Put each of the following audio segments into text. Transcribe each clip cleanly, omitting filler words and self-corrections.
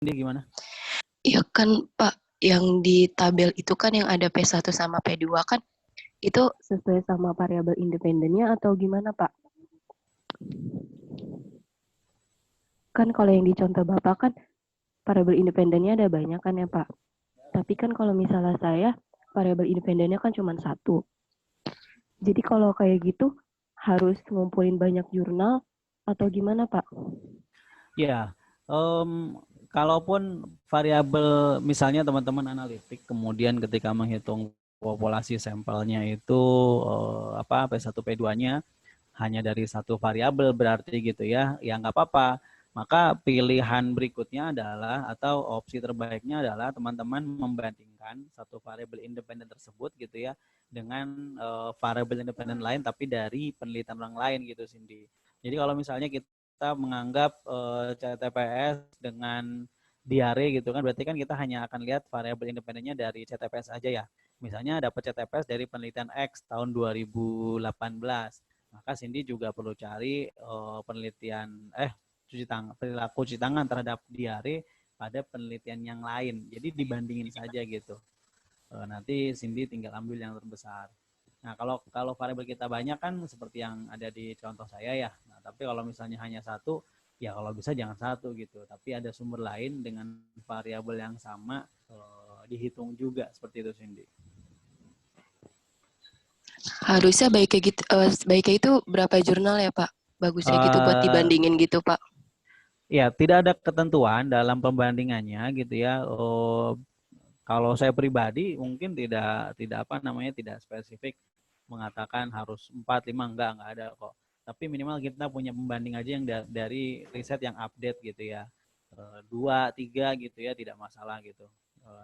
Cindy gimana? Iya kan Pak, yang di tabel itu kan yang ada P1 sama P2 kan, itu sesuai sama variabel independennya atau gimana Pak? Kan kalau yang di contoh Bapak kan variabel independennya ada banyak kan ya Pak. Tapi kan kalau misalnya saya, variabel independennya kan cuma satu. Jadi kalau kayak gitu harus ngumpulin banyak jurnal atau gimana Pak? Ya, kalaupun variabel misalnya teman-teman analitik, kemudian ketika menghitung populasi sampelnya itu P1 P2-nya hanya dari satu variabel berarti gitu ya, ya nggak apa-apa. Maka pilihan berikutnya adalah atau opsi terbaiknya adalah teman-teman membandingkan satu variabel independen tersebut gitu ya dengan variabel independen lain tapi dari penelitian orang lain gitu Cindy. Jadi kalau misalnya kita menganggap CTPS dengan diare gitu kan, berarti kan kita hanya akan lihat variabel independennya dari CTPS aja ya. Misalnya dapat CTPS dari penelitian X tahun 2018. Maka Cindy juga perlu cari penelitian perilaku cuci tangan terhadap diare pada penelitian yang lain. Jadi dibandingin saja gitu. Nanti Cindy tinggal ambil yang terbesar. Nah, kalau variabel kita banyak kan seperti yang ada di contoh saya ya. Nah, tapi kalau misalnya hanya satu, ya kalau bisa jangan satu gitu. Tapi ada sumber lain dengan variabel yang sama dihitung juga seperti itu Cindy. Harusnya baiknya itu berapa jurnal ya Pak? Bagusnya gitu buat Uh, dibandingin gitu Pak. Ya, tidak ada ketentuan dalam pembandingannya gitu ya. Kalau saya pribadi mungkin tidak spesifik mengatakan harus 4 5 enggak ada kok. Tapi minimal kita punya pembanding aja yang dari riset yang update gitu ya. 2 3 gitu ya tidak masalah gitu.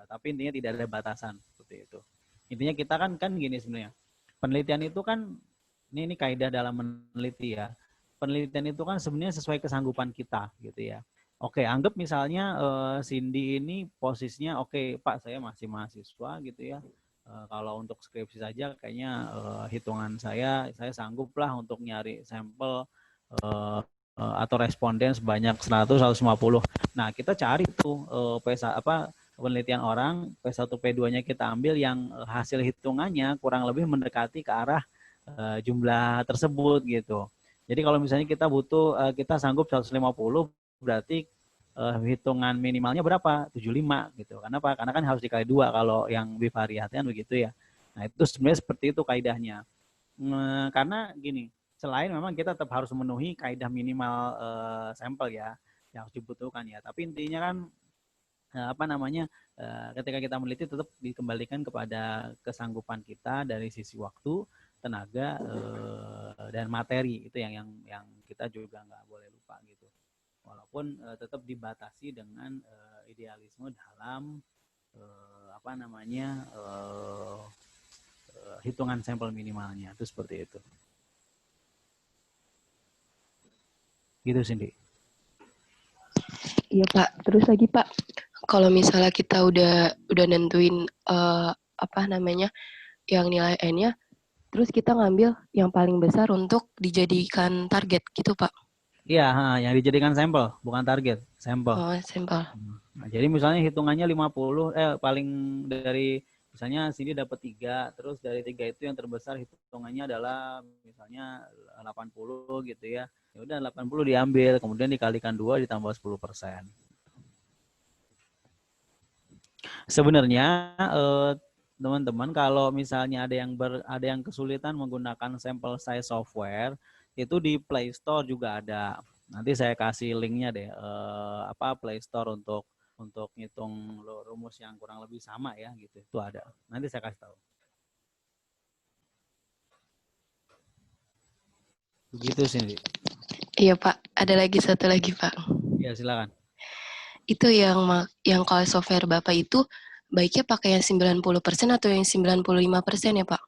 Tapi intinya tidak ada batasan seperti itu. Intinya kita kan gini sebenarnya. Penelitian itu kan ini kaidah dalam meneliti ya. Penelitian itu kan sebenarnya sesuai kesanggupan kita gitu ya. Oke, anggap misalnya Cindy ini posisinya oke, Pak, saya masih mahasiswa gitu ya. Kalau untuk skripsi saja kayaknya hitungan saya sanggup lah untuk nyari sampel atau responden sebanyak 100 150. Nah, kita cari tuh penelitian orang P1 P2-nya kita ambil yang hasil hitungannya kurang lebih mendekati ke arah jumlah tersebut gitu. Jadi kalau misalnya kita sanggup 150 berarti hitungan minimalnya berapa? 75 gitu. Kenapa? Karena kan harus dikali 2 kalau yang bivariat kan begitu ya. Nah, itu sebenarnya seperti itu kaidahnya. Karena gini, selain memang kita tetap harus memenuhi kaidah minimal sampel ya yang harus dibutuhkan ya. Tapi intinya kan ketika kita meneliti tetap dikembalikan kepada kesanggupan kita dari sisi waktu, tenaga dan materi itu yang kita juga nggak boleh lupa gitu. Walaupun tetap dibatasi dengan idealisme dalam hitungan sampel minimalnya itu seperti itu. Gitu Cindy. Iya Pak. Terus lagi Pak, kalau misalnya kita udah nentuin yang nilai N-nya, terus kita ngambil yang paling besar untuk dijadikan target gitu Pak. Iya, yang dijadikan sampel, bukan target, sampel. Oh, sampel. Nah, jadi misalnya hitungannya 50, paling dari misalnya sini dapat 3, terus dari 3 itu yang terbesar hitungannya adalah misalnya 80 gitu ya. Ya udah 80 diambil, kemudian dikalikan 2 ditambah 10%. Sebenarnya teman-teman kalau misalnya ada yang kesulitan menggunakan sampel size software, itu di Play Store juga ada. Nanti saya kasih linknya deh Play Store untuk ngitung rumus yang kurang lebih sama ya gitu. Itu ada. Nanti saya kasih tahu. Begitu sih. Iya Pak, ada lagi satu lagi Pak. Ya silakan. Itu yang kalau software Bapak itu baiknya pakai yang 90% atau yang 95% ya Pak?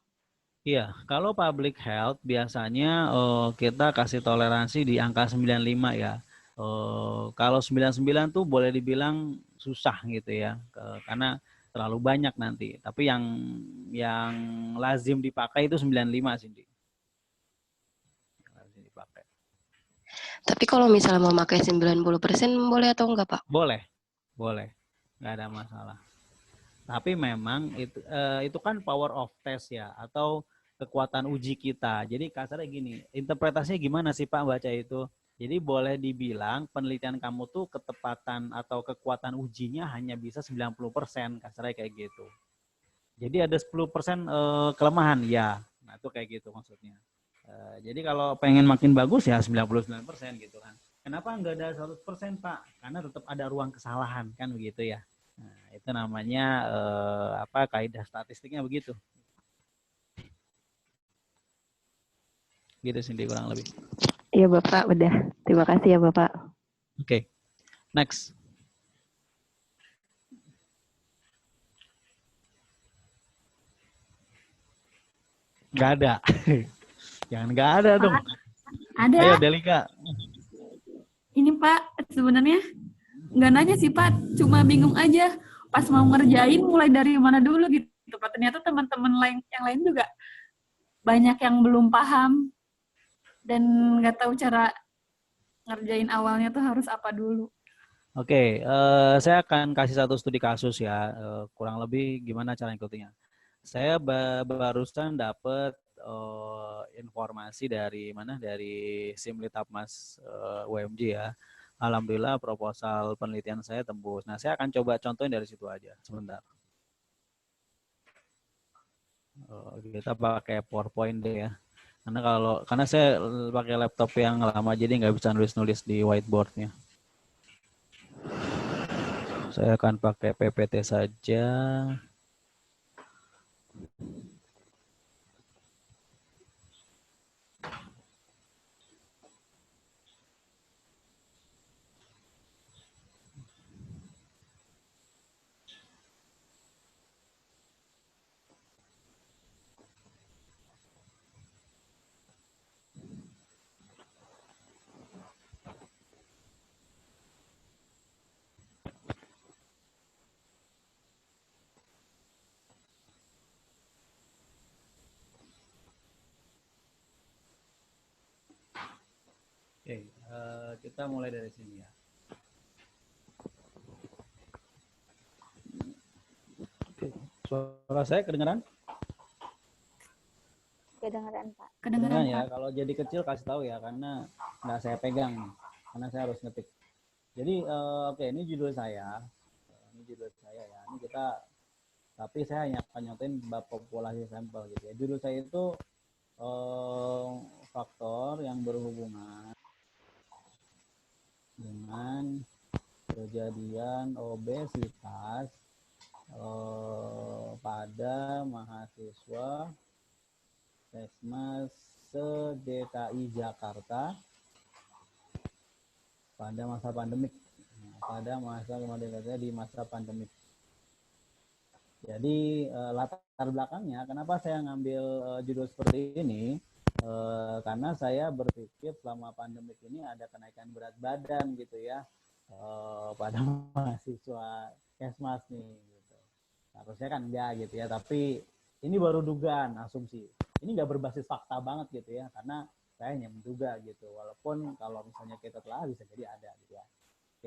Iya, kalau public health biasanya kita kasih toleransi di angka 95 ya. Kalau 99 tuh boleh dibilang susah gitu ya, karena terlalu banyak nanti. Tapi yang lazim dipakai itu 95 sih. Lazim dipakai. Tapi kalau misalnya mau pakai 90% boleh atau enggak Pak? Boleh, boleh, nggak ada masalah. Tapi memang itu kan power of test ya, atau kekuatan uji kita. Jadi kasarnya gini, interpretasinya gimana sih Pak baca itu? Jadi boleh dibilang penelitian kamu tuh ketepatan atau kekuatan ujinya hanya bisa 90%, kasarnya kayak gitu. Jadi ada 10% kelemahan, ya. Nah itu kayak gitu maksudnya. Jadi kalau pengen makin bagus ya 99% gitu kan. Kenapa nggak ada 100% Pak? Karena tetap ada ruang kesalahan kan begitu ya. Nah, itu namanya apa kaidah statistiknya begitu. Gitu sih kurang lebih. Iya Bapak, udah. Terima kasih ya Bapak. Oke, next. Nggak ada. Jangan nggak ada dong. Pak, ada. Ayo Delika. Ini Pak, sebenarnya nggak nanya sih Pak, cuma bingung aja. Pas mau ngerjain mulai dari mana dulu gitu Pak. Ternyata teman-teman yang lain juga banyak yang belum paham dan nggak tahu cara ngerjain awalnya tuh harus apa dulu. Oke, saya akan kasih satu studi kasus ya, kurang lebih gimana cara ikutinya. Saya barusan dapat informasi dari mana? Dari Simlitapmas UMJ ya. Alhamdulillah proposal penelitian saya tembus. Nah, saya akan coba contohin dari situ aja. Sebentar. Kita pakai PowerPoint deh ya. Karena saya pakai laptop yang lama jadi nggak bisa nulis-nulis di whiteboardnya. Saya akan pakai PPT saja. Oke, kita mulai dari sini ya. Oke, suara saya kedengeran? Kedengeran Pak. Kedengeran Ya, Pak. kalau jadi kecil kasih tahu ya, karena nggak saya pegang, karena saya harus ngetik. Jadi, oke, ini judul saya. Ini judul saya ya. Ini kita, tapi saya hanya akan nyontain bab populasi sampel gitu ya. Judul saya itu faktor yang berhubungan dengan kejadian obesitas pada mahasiswa Sesmas se-DKI Jakarta pada masa pandemik. Pada masa di masa pandemik. Jadi latar belakangnya kenapa saya ngambil judul seperti ini? Karena saya berpikir selama pandemik ini ada kenaikan berat badan gitu ya pada mahasiswa Kesmas nih. Gitu. Harusnya kan enggak gitu ya, tapi ini baru dugaan, asumsi. Ini nggak berbasis fakta banget gitu ya, karena saya hanya menduga gitu. Walaupun kalau misalnya kita telah bisa jadi ada gitu ya.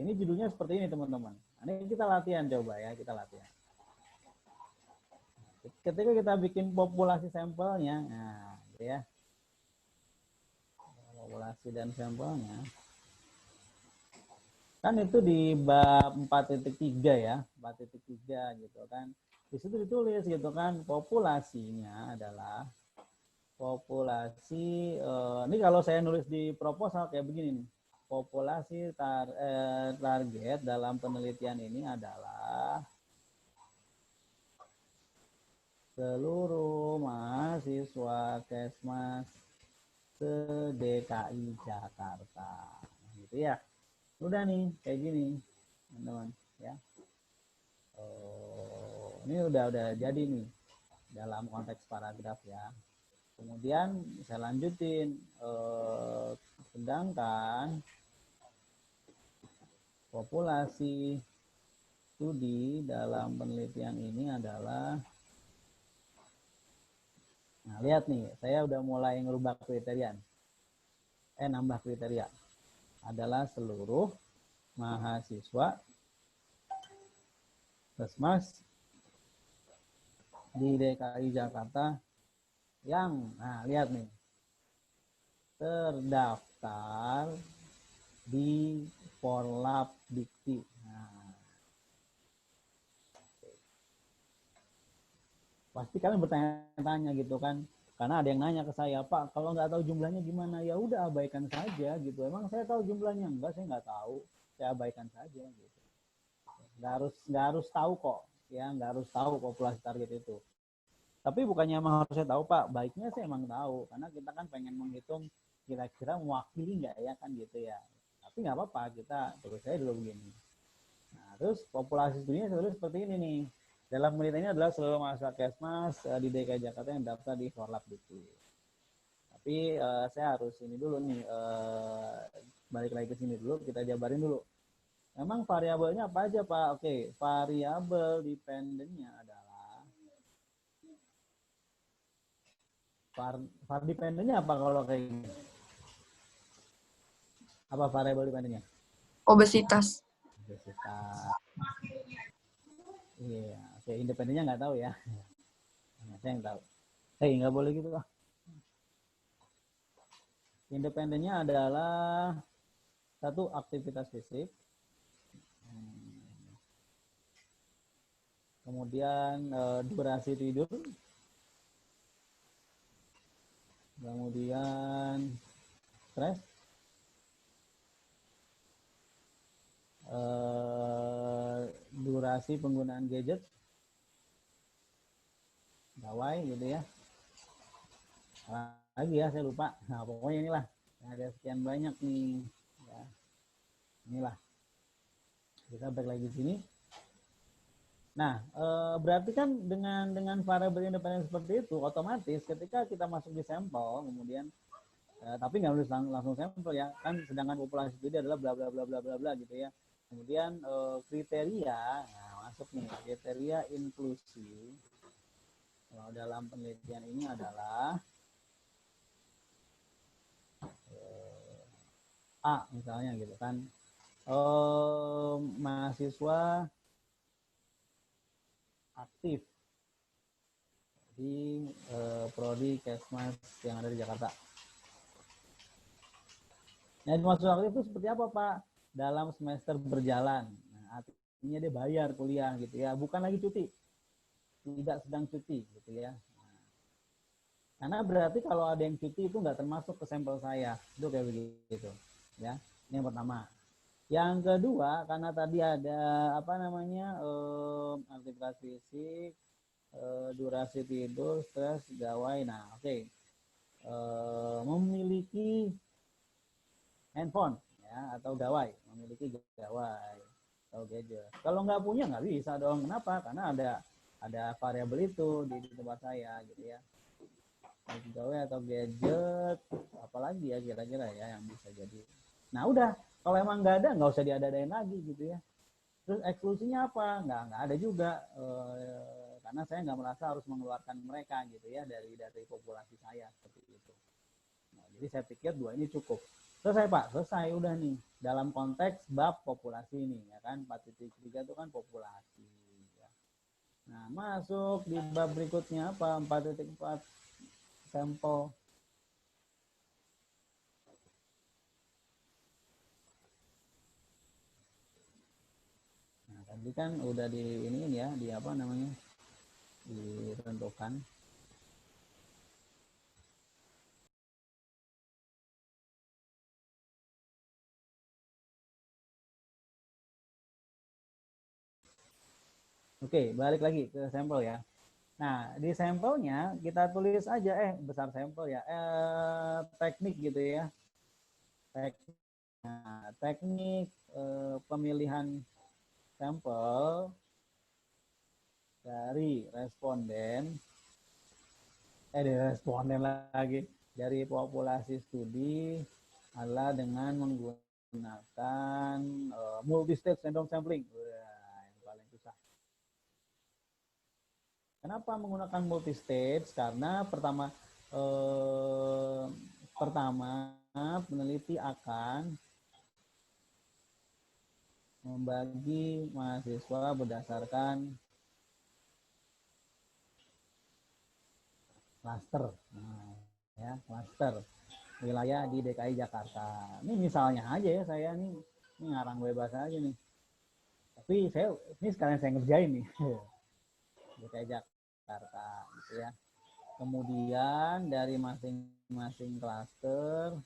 Ini judulnya seperti ini teman-teman. Ini kita latihan coba ya, kita latihan. Ketika kita bikin populasi sampelnya, nah gitu ya. Populasi dan sampelnya. Kan itu di bab 4.3 ya, 4.3 gitu kan. Di situ ditulis gitu kan, populasinya adalah populasi, ini kalau saya nulis di proposal kayak begini nih. Populasi target dalam penelitian ini adalah seluruh mahasiswa Kesmas se-DKI Jakarta. Gitu ya. Udah nih, kayak gini, teman-teman ya. Ini udah jadi nih dalam konteks paragraf ya. Kemudian saya lanjutin, sedangkan populasi studi dalam penelitian ini adalah, nah lihat nih, saya udah mulai ngerubah kriteria, nambah kriteria, adalah seluruh mahasiswa puskesmas di DKI Jakarta yang, nah lihat nih, terdaftar di Porlab Dikti. Nah, pasti kalian bertanya-tanya gitu kan, karena ada yang nanya ke saya, Pak, kalau nggak tahu jumlahnya gimana? Ya udah abaikan saja gitu. Emang saya tahu jumlahnya? Enggak, saya nggak tahu. Saya abaikan saja gitu. Nggak harus tahu kok, ya nggak harus tahu populasi target itu. Tapi bukannya emang harus saya tahu, Pak. Baiknya saya emang tahu, karena kita kan pengen menghitung kira-kira mewakili nggak ya kan gitu ya. Tapi nggak apa-apa, kita terus saya dulu begini. Nah, terus populasi studinya seperti ini nih. Dalam menit ini adalah seluruh mahasiswa Kesmas di DKI Jakarta yang daftar di Forlab Dikti. Tapi saya harus ini dulu nih, balik lagi ke sini dulu, kita jabarin dulu. Memang variabelnya apa aja, Pak? Oke, variabel dependennya adalah var dependennya apa kalau kayak gini? Apa variabel dependennya? Obesitas. Obesitas. Iya, oke, independennya nggak tahu ya. Nah, saya yang tahu. Nggak boleh gitu lah. Independennya adalah satu, aktivitas fisik. Kemudian durasi tidur. Kemudian stres. Durasi penggunaan gadget, gawai gitu ya. Lagi ya, saya lupa. Nah, pokoknya inilah. Ada sekian banyak nih. Ya. Inilah. Kita balik lagi di sini. Nah, berarti kan dengan variabel independen seperti itu, otomatis ketika kita masuk di sampel, kemudian tapi nggak harus langsung sampel ya, kan sedangkan populasi studi adalah bla bla bla bla bla bla gitu ya. Kemudian kriteria, nah masuk nih, kriteria inklusi kalau dalam penelitian ini adalah A misalnya gitu kan, mahasiswa aktif di prodi Kesmas yang ada di Jakarta. Nah, dimaksud aktif itu seperti apa, Pak? Dalam semester berjalan. Nah, artinya dia bayar kuliah gitu ya, bukan lagi cuti. Tidak sedang cuti gitu ya. Nah, karena berarti kalau ada yang cuti itu nggak termasuk ke sampel saya. Itu kayak begitu. Ya, ini yang pertama. Yang kedua, karena tadi ada apa namanya aktivitas fisik, durasi tidur, stres, gawai. Nah, oke. Memiliki handphone ya atau gawai, memiliki gawai atau gadget. Kalau nggak punya nggak bisa dong. Kenapa? Karena ada variabel itu di tempat saya gitu ya. Gawai atau gadget, apalagi ya kira-kira ya yang bisa jadi. Nah udah, kalau emang nggak ada nggak usah diada-adain lagi gitu ya. Terus eksklusinya apa? Nggak ada juga, karena saya nggak merasa harus mengeluarkan mereka gitu ya dari populasi saya seperti itu. Nah, jadi saya pikir dua ini cukup. Selesai Pak, selesai udah nih. Dalam konteks bab populasi ini ya kan, 4.3 itu kan populasi. Ya. Nah masuk di bab berikutnya apa? 4.4 sampel. Nah tadi kan udah di ini ya, di apa namanya, ditentukan. Oke, balik lagi ke sampel ya. Nah, di sampelnya kita tulis aja, besar sampel ya, teknik gitu ya. Teknik pemilihan sampel dari responden, dari populasi studi adalah dengan menggunakan multi-stage random sampling. Yang paling susah. Kenapa menggunakan multi-stage? Karena pertama peneliti akan membagi mahasiswa berdasarkan klaster. Nah, ya, klaster wilayah di DKI Jakarta. Ini misalnya aja ya, saya nih ini ngarang bebas aja nih. Tapi ini sekarang saya ngerjain nih. DKI Jakarta gitu ya. Kemudian dari masing-masing klaster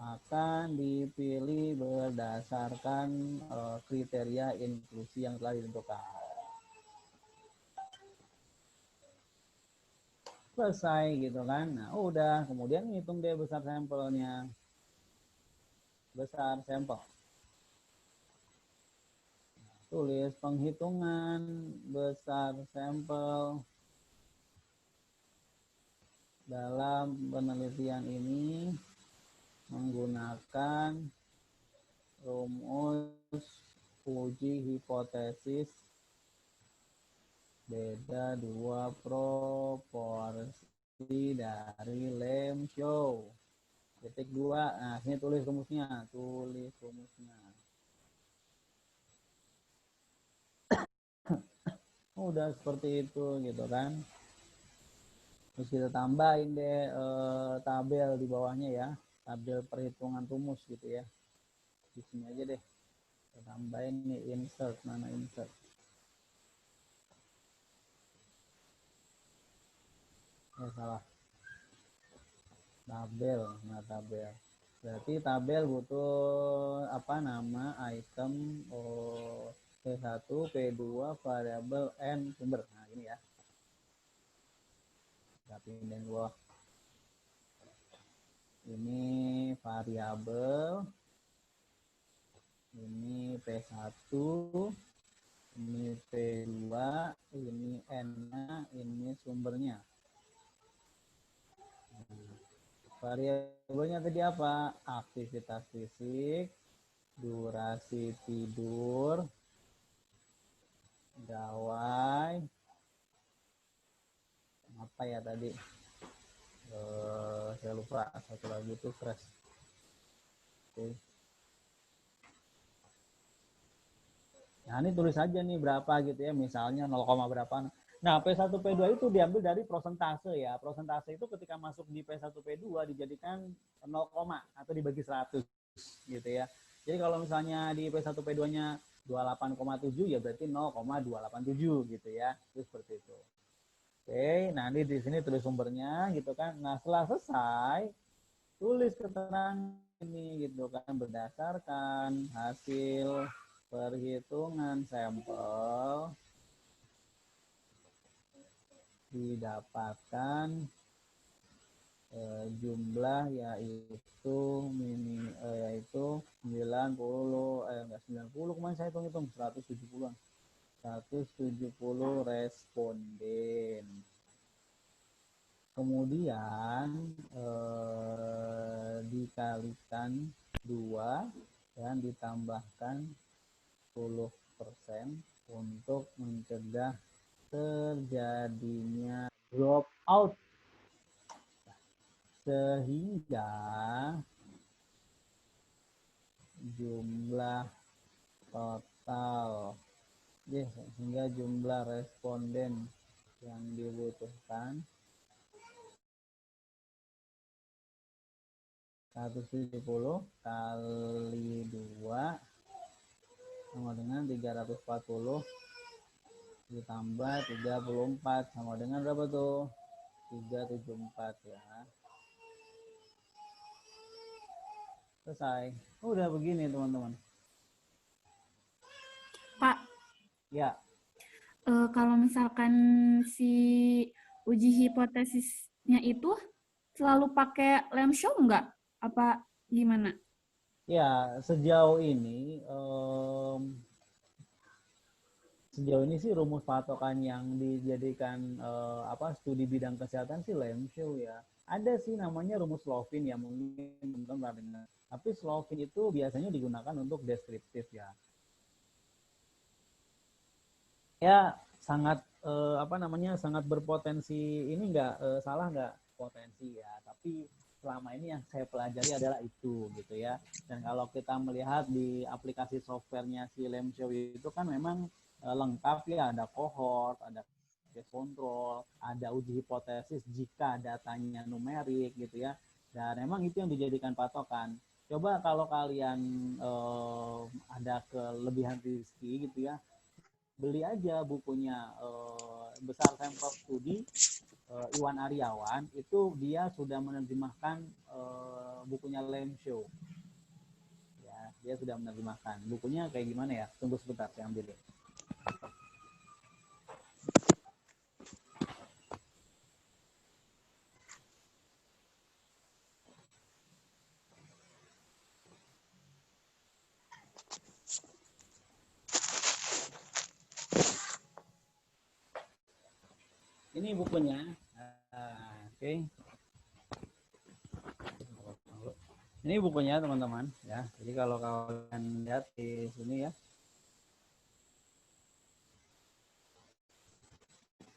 akan dipilih berdasarkan kriteria inklusi yang telah ditentukan. Selesai gitu kan. Nah, udah, kemudian hitung deh besar sampelnya. Besar sampel. Tulis penghitungan besar sampel dalam penelitian ini menggunakan rumus uji hipotesis beda dua proporsi dari Lemshow. Titik 2. Nah, sini tulis rumusnya. Udah seperti itu gitu kan. Terus kita tambahin deh tabel di bawahnya ya. Tabel perhitungan rumus gitu ya. Di sini aja deh. Kita tambahin nih insert. Mana insert? Salah. Tabel. Nah, tabel. Berarti tabel butuh apa nama item P1, P2, variabel N sumber. Nah, ini ya. Kita pindahin bawah. Ini variabel. Ini P1, ini P2, ini N-nya, ini sumbernya. Variabelnya tadi apa? Aktivitas fisik, durasi tidur, gawai, apa ya tadi? Saya lupa, satu lagi itu stress. Oke. Nah, ini tulis aja nih berapa gitu ya, misalnya 0, berapa. Nah, P1, P2 itu diambil dari prosentase ya. Prosentase itu ketika masuk di P1, P2 dijadikan 0, atau dibagi 100 gitu ya. Jadi kalau misalnya di P1, P2-nya 28,7 ya berarti 0,287 gitu ya. Itu seperti itu. Oke, nah ini di sini tulis sumbernya gitu kan. Nah, setelah selesai tulis keterangan ini gitu kan berdasarkan hasil perhitungan sampel didapatkan jumlah yaitu yaitu 90 kemarin saya hitung 170-an 170 responden. Kemudian dikalikan 2 dan ditambahkan 10% untuk mencegah terjadinya drop out sehingga jumlah total sehingga jumlah responden yang dibutuhkan 170 kali 2 sama dengan 340 ditambah 34 sama dengan berapa tuh? 374 ya. Selesai. Udah begini teman-teman. Pak, ya. Kalau misalkan si uji hipotesisnya itu selalu pakai Lemshow nggak? Apa gimana? Ya, sejauh ini sih rumus patokan yang dijadikan studi bidang kesehatan sih Lemshow ya. Ada sih namanya rumus Slovin ya, mungkin teman-teman pernah dengar. Tapi Slovin itu biasanya digunakan untuk deskriptif ya. Ya sangat sangat berpotensi ini salah nggak potensi ya. Tapi selama ini yang saya pelajari adalah itu gitu ya. Dan kalau kita melihat di aplikasi softwarenya si Lemshow itu kan memang lengkap ya, ada cohort, ada case control, ada uji hipotesis jika datanya numerik gitu ya. Dan memang itu yang dijadikan patokan. Coba kalau kalian ada kelebihan rezeki gitu ya, beli aja bukunya Besar Sampel Studi Iwan Aryawan, itu dia sudah menerjemahkan bukunya Lemshow. Ya, dia sudah menerjemahkan. Bukunya kayak gimana ya? Tunggu sebentar, saya ambil. Ini bukunya. Oke. Ini bukunya teman-teman ya. Jadi kalau kalian lihat di sini ya.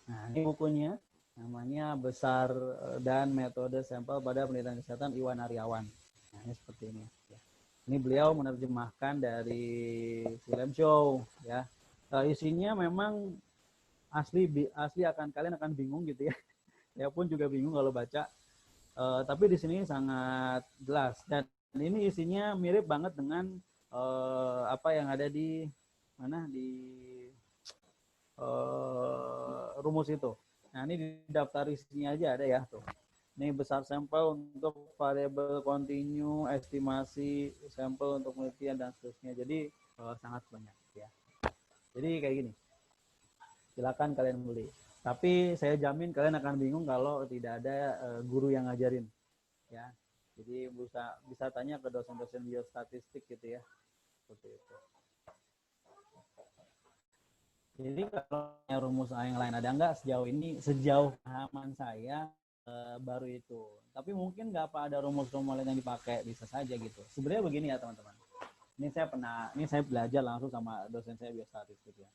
Nah, ini bukunya namanya Besar dan Metode Sampel pada Penelitian Kesehatan Iwan Aryawan. Nah, ini seperti ini ya. Ini beliau menerjemahkan dari film show ya. Isinya memang asli akan kalian akan bingung gitu ya. Saya pun juga bingung kalau baca. Tapi di sini sangat jelas dan ini isinya mirip banget dengan apa yang ada di mana di rumus itu. Nah ini di daftar isinya aja ada ya tuh. Ini besar sampel untuk variabel kontinu, estimasi sampel untuk penelitian dan seterusnya. Jadi sangat banyak ya. Jadi kayak gini. Silakan kalian beli. Tapi saya jamin kalian akan bingung kalau tidak ada guru yang ngajarin, ya. Jadi bisa tanya ke dosen-dosen biostatistik gitu ya, seperti itu. Jadi kalau rumus yang lain ada nggak sejauh ini, sejauh pahaman saya baru itu. Tapi mungkin nggak apa ada rumus-rumus lain yang dipakai, bisa saja gitu. Sebenarnya begini ya teman-teman. Ini saya belajar langsung sama dosen saya biostatistik ya.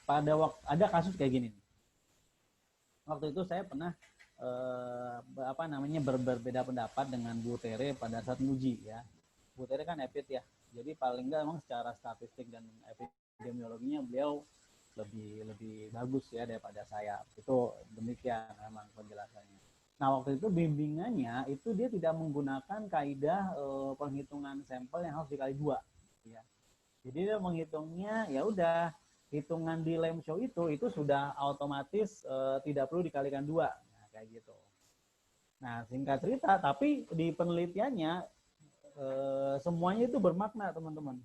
Pada waktu ada kasus kayak gini. Waktu itu saya pernah berbeda pendapat dengan Bu Tere pada saat nguji ya. Bu Tere kan epid ya. Jadi paling nggak memang secara statistik dan epidemiologinya beliau lebih bagus ya daripada saya. Itu demikian memang penjelasannya. Nah waktu itu bimbingannya itu dia tidak menggunakan kaidah penghitungan sampel yang harus dikali 2 ya. Jadi dia menghitungnya ya udah hitungan di Lemshow itu sudah otomatis tidak perlu dikalikan 2. Nah, kayak gitu. Nah singkat cerita tapi di penelitiannya semuanya itu bermakna teman-teman.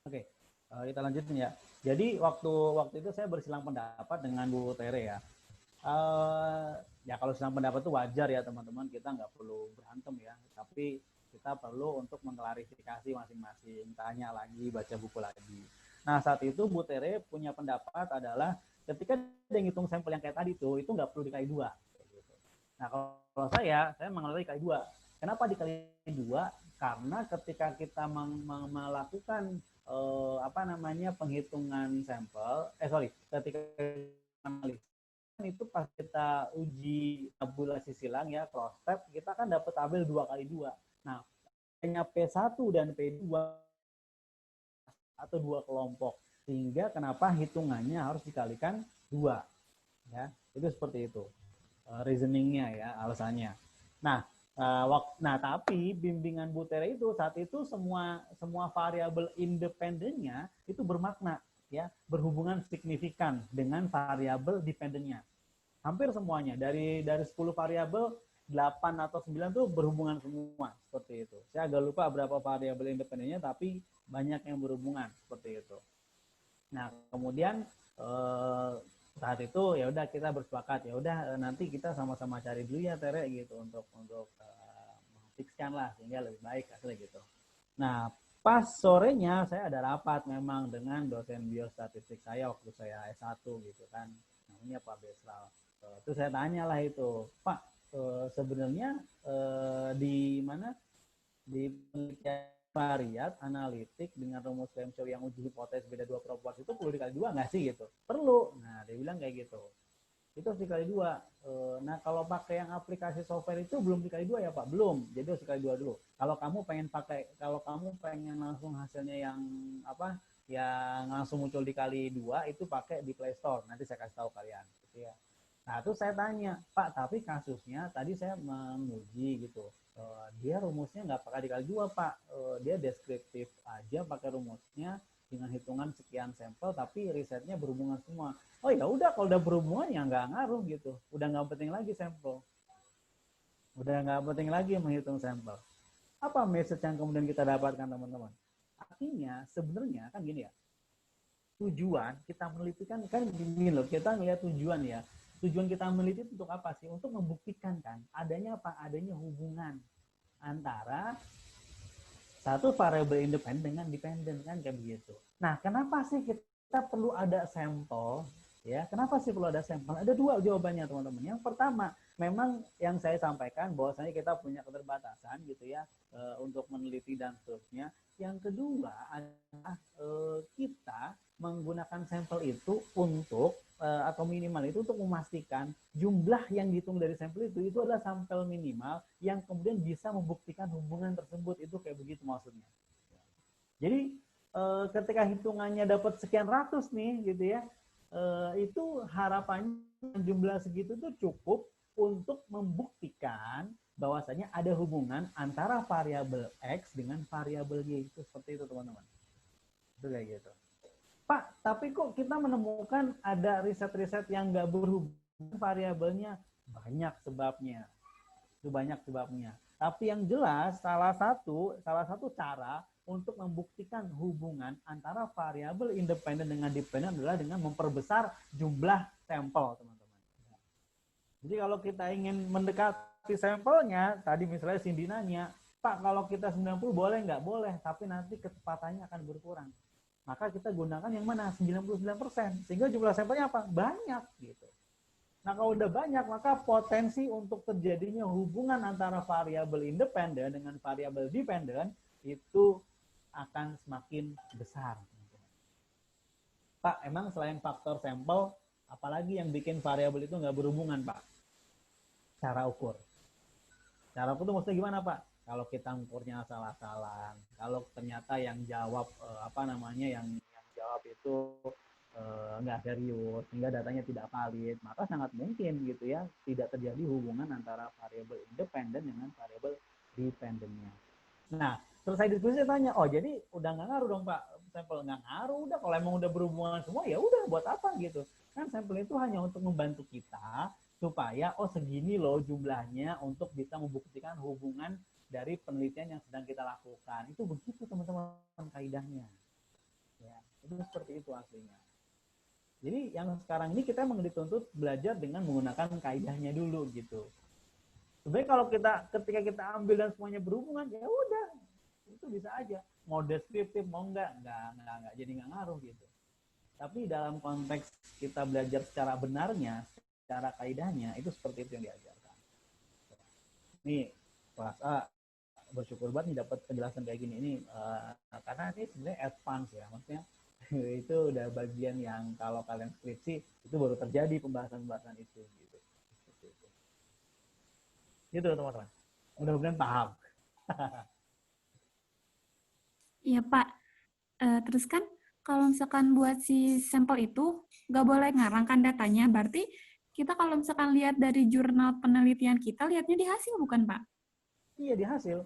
Oke, kita lanjutin ya. Jadi waktu itu saya bersilang pendapat dengan Bu Tere ya. Ya kalau silang pendapat itu wajar ya teman-teman, kita nggak perlu berantem ya. Tapi kita perlu untuk mengklarifikasi masing-masing, tanya lagi, baca buku lagi. Nah saat itu Bu Tere punya pendapat adalah ketika dia ngitung sampel yang kayak tadi itu nggak perlu dikali 2. Nah kalau saya mengalami dikali 2. Kenapa dikali 2? Karena ketika kita melakukan penghitungan sampel, ketika analisa itu pas kita uji tabulasi silang ya cross step, kita kan dapat tabel 2x2. Nah, hanya P1 dan P2 atau 2 kelompok. Sehingga kenapa hitungannya harus dikalikan 2. Ya, itu seperti itu. Reasoningnya ya, alasannya. Nah, tapi bimbingan Bu Tere itu saat itu semua variabel independennya itu bermakna ya, berhubungan signifikan dengan variabel dependennya. Hampir semuanya dari 10 variabel 8 atau 9 itu berhubungan semua seperti itu. Saya agak lupa berapa variabel independennya tapi banyak yang berhubungan seperti itu. Nah, kemudian saat itu ya udah kita bersepakat ya udah nanti kita sama-sama cari dulu ya Tere gitu untuk fixkan lah sehingga lebih baik hasilnya gitu. Nah Pas sorenya saya ada rapat memang dengan dosen biostatistik saya waktu saya S1 gitu kan, namanya Pak Besral. Terus saya tanya lah itu, Pak, sebenarnya di mana di penelitian variat analitik dengan rumus Ramshaw yang uji hipotesis beda dua proporsi itu perlu dikali dua nggak sih gitu? Perlu. Nah dia bilang kayak gitu. Itu harus dikali dua. Nah kalau pakai yang aplikasi software itu belum dikali dua ya Pak? Belum. Jadi harus dikali dua dulu. Kalau kamu pengen langsung hasilnya yang apa? Yang langsung muncul dikali dua itu pakai di Play Store. Nanti saya kasih tahu kalian. Gitu ya. Nah terus saya tanya, Pak, tapi kasusnya tadi saya menguji gitu. Dia rumusnya nggak pakai dikali dua Pak. Dia deskriptif aja pakai rumusnya dengan hitungan sekian sampel, tapi risetnya berhubungan semua. Oh ya udah, kalau udah berhubungan ya nggak ngaruh gitu. Udah nggak penting lagi sampel. Udah nggak penting lagi menghitung sampel. Apa message yang kemudian kita dapatkan teman-teman? Artinya sebenarnya kan gini ya. Tujuan kita meneliti kan gini loh, kita ngelihat tujuan ya. Tujuan kita meneliti untuk apa sih? Untuk membuktikan kan adanya apa? Adanya hubungan antara satu variabel independen dengan dependen kan kayak begitu. Nah, kenapa sih kita perlu ada sampel? Ya, kenapa sih perlu ada sampel? Ada dua jawabannya teman-teman. Yang pertama, memang yang saya sampaikan bahwasanya kita punya keterbatasan gitu ya untuk meneliti dan seterusnya. Yang kedua adalah kita menggunakan sampel itu untuk atau minimal itu untuk memastikan jumlah yang dihitung dari sampel itu adalah sampel minimal yang kemudian bisa membuktikan hubungan tersebut. Itu kayak begitu maksudnya. Jadi ketika hitungannya dapat sekian ratus nih gitu ya, itu harapannya jumlah segitu tuh cukup untuk membuktikan bahwasanya ada hubungan antara variabel X dengan variabel Y. Itu seperti itu teman-teman. Itu kayak gitu. Pak, tapi kok kita menemukan ada riset-riset yang nggak berhubungan variabelnya? Banyak sebabnya. Itu banyak sebabnya. Tapi yang jelas salah satu cara untuk membuktikan hubungan antara variabel independen dengan dependen adalah dengan memperbesar jumlah sampel, teman-teman. Jadi kalau kita ingin mendekati sampelnya, tadi misalnya Cindy nanya, Pak, kalau kita 90 boleh nggak? Boleh, tapi nanti kecepatannya akan berkurang. Maka kita gunakan yang mana? 99%. Sehingga jumlah sampelnya apa? Banyak gitu. Nah, kalau udah banyak, maka potensi untuk terjadinya hubungan antara variabel independen dengan variabel dependen itu akan semakin besar. Pak, emang selain faktor sampel, apalagi yang bikin variabel itu nggak berhubungan, Pak? Cara ukur. Cara ukur itu maksudnya gimana, Pak? Kalau kita ukurnya salah-salah, kalau ternyata yang jawab yang jawab itu nggak serius, sehingga datanya tidak valid, maka sangat mungkin gitu ya tidak terjadi hubungan antara variabel independen dengan variabel dependennya. Nah, selesai diskusi saya tanya, oh jadi udah nggak ngaruh dong Pak, sampel nggak ngaruh, udah kalau emang udah berhubungan semua ya udah buat apa gitu. Kan sampel itu hanya untuk membantu kita supaya oh segini loh jumlahnya untuk bisa membuktikan hubungan dari penelitian yang sedang kita lakukan. Itu begitu teman-teman kaidahnya. Ya, itu seperti itu aslinya. Jadi yang sekarang ini kita memang dituntut belajar dengan menggunakan kaidahnya dulu gitu. Sebenarnya kalau ketika kita ambil dan semuanya berhubungan ya udah itu bisa aja. Mau deskriptif mau enggak jadi nggak ngaruh gitu. Tapi dalam konteks kita belajar secara benarnya, secara kaidahnya itu seperti itu yang diajarkan. Nih kelas A bersyukur banget nih dapat penjelasan kayak gini ini karena ini sebenarnya advance ya, maksudnya itu udah bagian yang kalau kalian skripsi itu baru terjadi pembahasan itu gitu. Gitu teman-teman. Mudah-mudahan paham. Iya Pak. Terus kan kalau misalkan buat si sampel itu nggak boleh ngarangkan datanya, berarti kita kalau misalkan lihat dari jurnal penelitian kita lihatnya di hasil bukan Pak? Iya di hasil.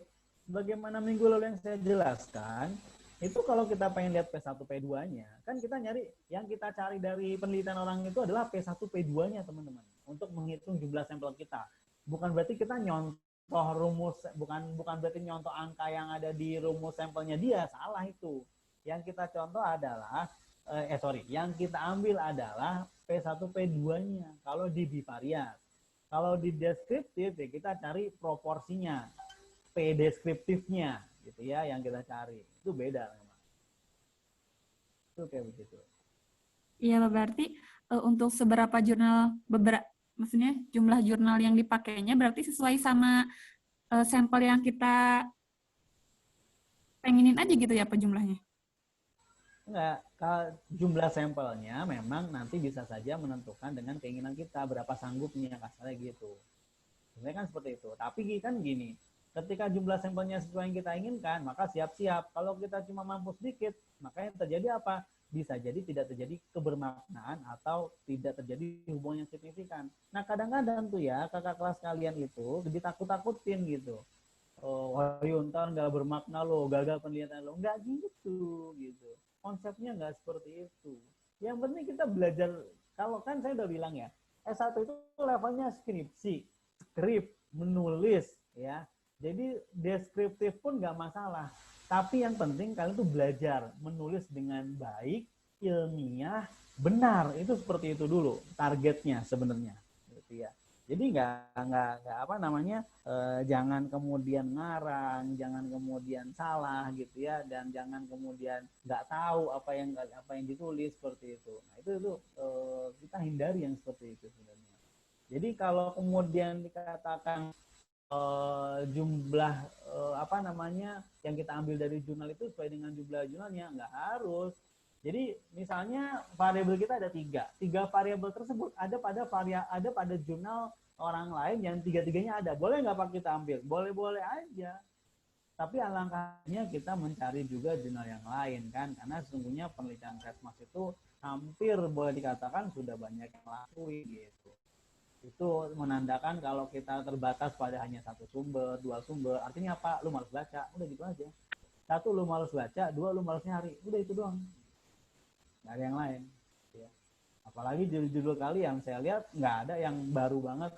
Bagaimana minggu lalu yang saya jelaskan, itu kalau kita pengen lihat P1 P2-nya, kan kita nyari yang kita cari dari penelitian orang itu adalah P1 P2-nya teman-teman untuk menghitung jumlah sampel kita. Bukan berarti kita nyontoh rumus, bukan berarti nyontoh angka yang ada di rumus sampelnya dia, salah itu. Yang kita contoh adalah yang kita ambil adalah P1 P2-nya kalau di bivariat. Kalau di deskriptif ya kita cari proporsinya, P deskriptifnya gitu ya yang kita cari. Itu beda memang. Itu kayak begitu. Iya, berarti untuk seberapa jurnal, maksudnya jumlah jurnal yang dipakainya berarti sesuai sama sampel yang kita pengenin aja gitu ya Pak jumlahnya? Enggak, kalau jumlah sampelnya memang nanti bisa saja menentukan dengan keinginan kita berapa sanggupnya, kasarnya gitu. Sebenarnya kan seperti itu. Tapi kan gini, ketika jumlah sampelnya sesuai yang kita inginkan, maka siap-siap. Kalau kita cuma mampu sedikit, maka yang terjadi apa? Bisa jadi tidak terjadi kebermaknaan atau tidak terjadi hubungan yang signifikan. Nah kadang-kadang tuh ya kakak kelas kalian itu ditakut-takutin gitu. Oh, wahyu ntar nggak bermakna lo, gagal penelitian lo. Nggak gitu, gitu. Konsepnya nggak seperti itu. Yang penting kita belajar, kalau kan saya udah bilang ya, S1 itu levelnya skripsi, skrip, menulis, ya. Jadi deskriptif pun nggak masalah. Tapi yang penting kalian tuh belajar menulis dengan baik, ilmiah, benar. Itu seperti itu dulu targetnya sebenarnya. Gitu ya. Jadi nggak apa namanya, jangan kemudian ngarang, jangan kemudian salah gitu ya, dan jangan kemudian nggak tahu apa yang ditulis seperti itu. Nah itu kita hindari yang seperti itu sebenarnya. Jadi kalau kemudian dikatakan jumlah apa namanya yang kita ambil dari jurnal itu sesuai dengan jumlah jurnalnya, nggak harus. Jadi misalnya variabel kita ada tiga variabel tersebut ada pada jurnal orang lain yang tiga-tiganya ada. Boleh nggak Pak kita ambil? Boleh-boleh aja. Tapi alangkahnya kita mencari juga jurnal yang lain kan, karena sesungguhnya penelitian Kesmas itu hampir boleh dikatakan sudah banyak yang lakuin gitu. Itu menandakan kalau kita terbatas pada hanya satu sumber, dua sumber, artinya apa? Lu malas baca, udah gitu aja. Satu, lu malas baca, dua, lu malas nyari, udah itu doang. Nggak ada yang lain. Ya. Apalagi judul-judul kali yang saya lihat nggak ada yang baru banget,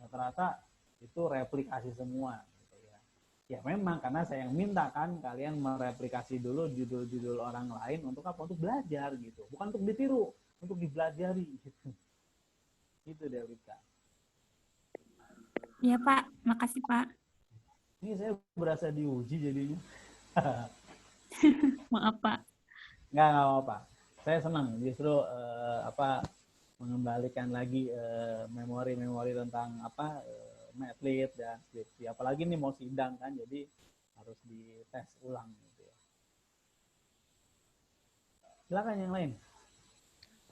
rata-rata itu replikasi semua. Gitu ya. Ya memang karena saya yang minta kan kalian mereplikasi dulu judul-judul orang lain untuk apa? Untuk belajar gitu, bukan untuk ditiru, untuk dipelajari gitu. Itu deh Wika. Iya Pak, makasih Pak. Ini saya berasa diuji jadinya. Maaf Pak. Nggak apa-apa. Saya senang justru mengembalikan lagi memori-memori tentang medlit dan skripsi. Apalagi ini mau sidang kan, jadi harus dites ulang gitu ya. Silakan yang lain.